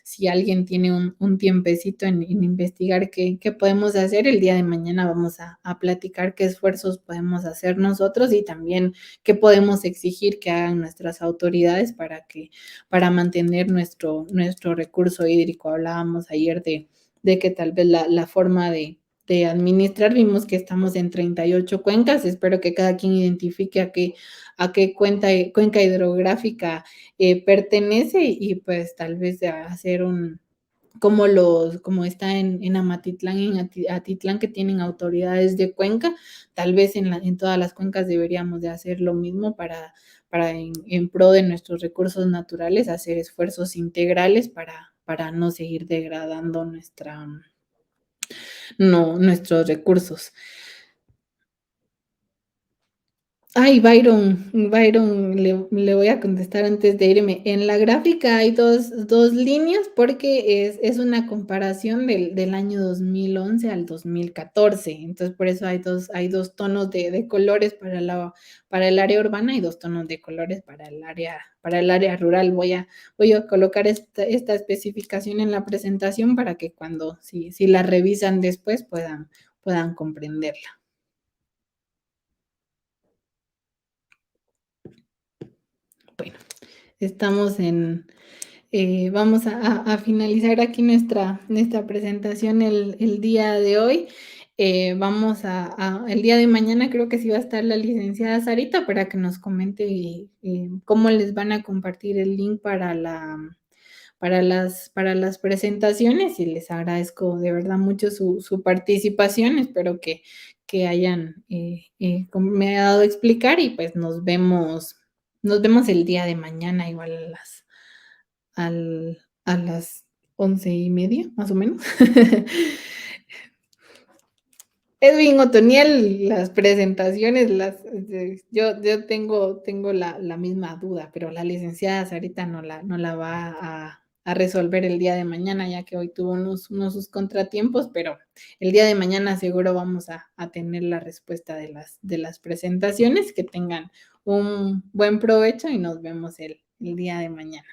si alguien tiene un tiempecito en investigar qué podemos hacer, el día de mañana vamos a platicar qué esfuerzos podemos hacer nosotros y también qué podemos exigir que hagan nuestras autoridades para mantener nuestro recurso hídrico. Hablábamos ayer de que tal vez la forma de administrar, vimos que estamos en 38 cuencas, espero que cada quien identifique a qué cuenca hidrográfica pertenece y pues tal vez hacer como está en Amatitlán, en Atitlán, que tienen autoridades de cuenca, tal vez en todas las cuencas deberíamos de hacer lo mismo para en pro de nuestros recursos naturales, hacer esfuerzos integrales para no seguir degradando nuestros recursos. Ay, Byron, le voy a contestar antes de irme. En la gráfica hay dos líneas porque es una comparación del año 2011 al 2014. Entonces, por eso hay dos tonos de colores para el área urbana y dos tonos de colores para el área rural. Voy a colocar esta especificación en la presentación para que si la revisan después, puedan comprenderla. Bueno, estamos vamos a finalizar aquí nuestra presentación el día de hoy. El día de mañana creo que sí va a estar la licenciada Sarita para que nos comente cómo les van a compartir el link para las presentaciones y les agradezco de verdad mucho su participación. Espero que hayan me haya dado a explicar y pues nos vemos el día de mañana igual a las 11:30, más o menos. Edwin Otoniel, las presentaciones, yo tengo la misma duda, pero la licenciada Sarita no la va a resolver el día de mañana, ya que hoy tuvo unos sus contratiempos, pero el día de mañana seguro vamos a tener la respuesta de las presentaciones. Que tengan un buen provecho y nos vemos el día de mañana.